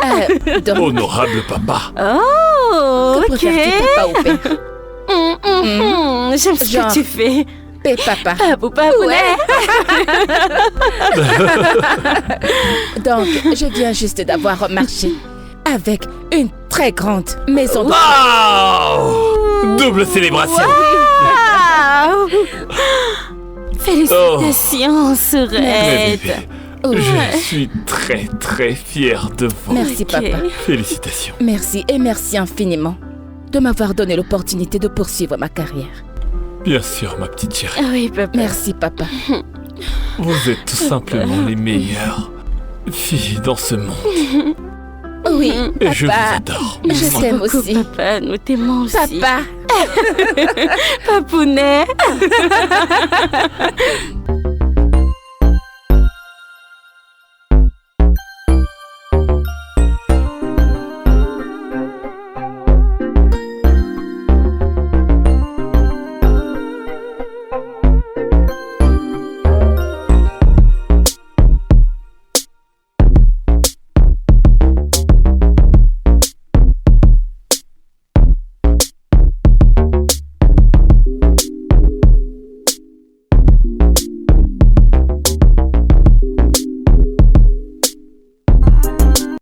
donc, Honorable papa. Oh, que ok. préfères-tu, papa ou père? J'aime ce Genre. que tu fais. Paix, papa. Papou, papou, Ouais. Donc, je viens juste d'avoir remarché avec une très grande maison de... Wow! Double célébration. Wow. Félicitations, Mes Sourette. bébés, Ouais. je suis très très fier de vous. Merci, Ok. papa. Félicitations. Merci et merci infiniment de m'avoir donné l'opportunité de poursuivre ma carrière. Bien sûr, ma petite chérie. Ah oui, papa. Merci, papa. Vous êtes tout simplement les meilleures filles dans ce monde. Oui, Et je vous papa. adore. Je t'aime Beaucoup, aussi. papa, nous t'aimons aussi. Papa. Papounet.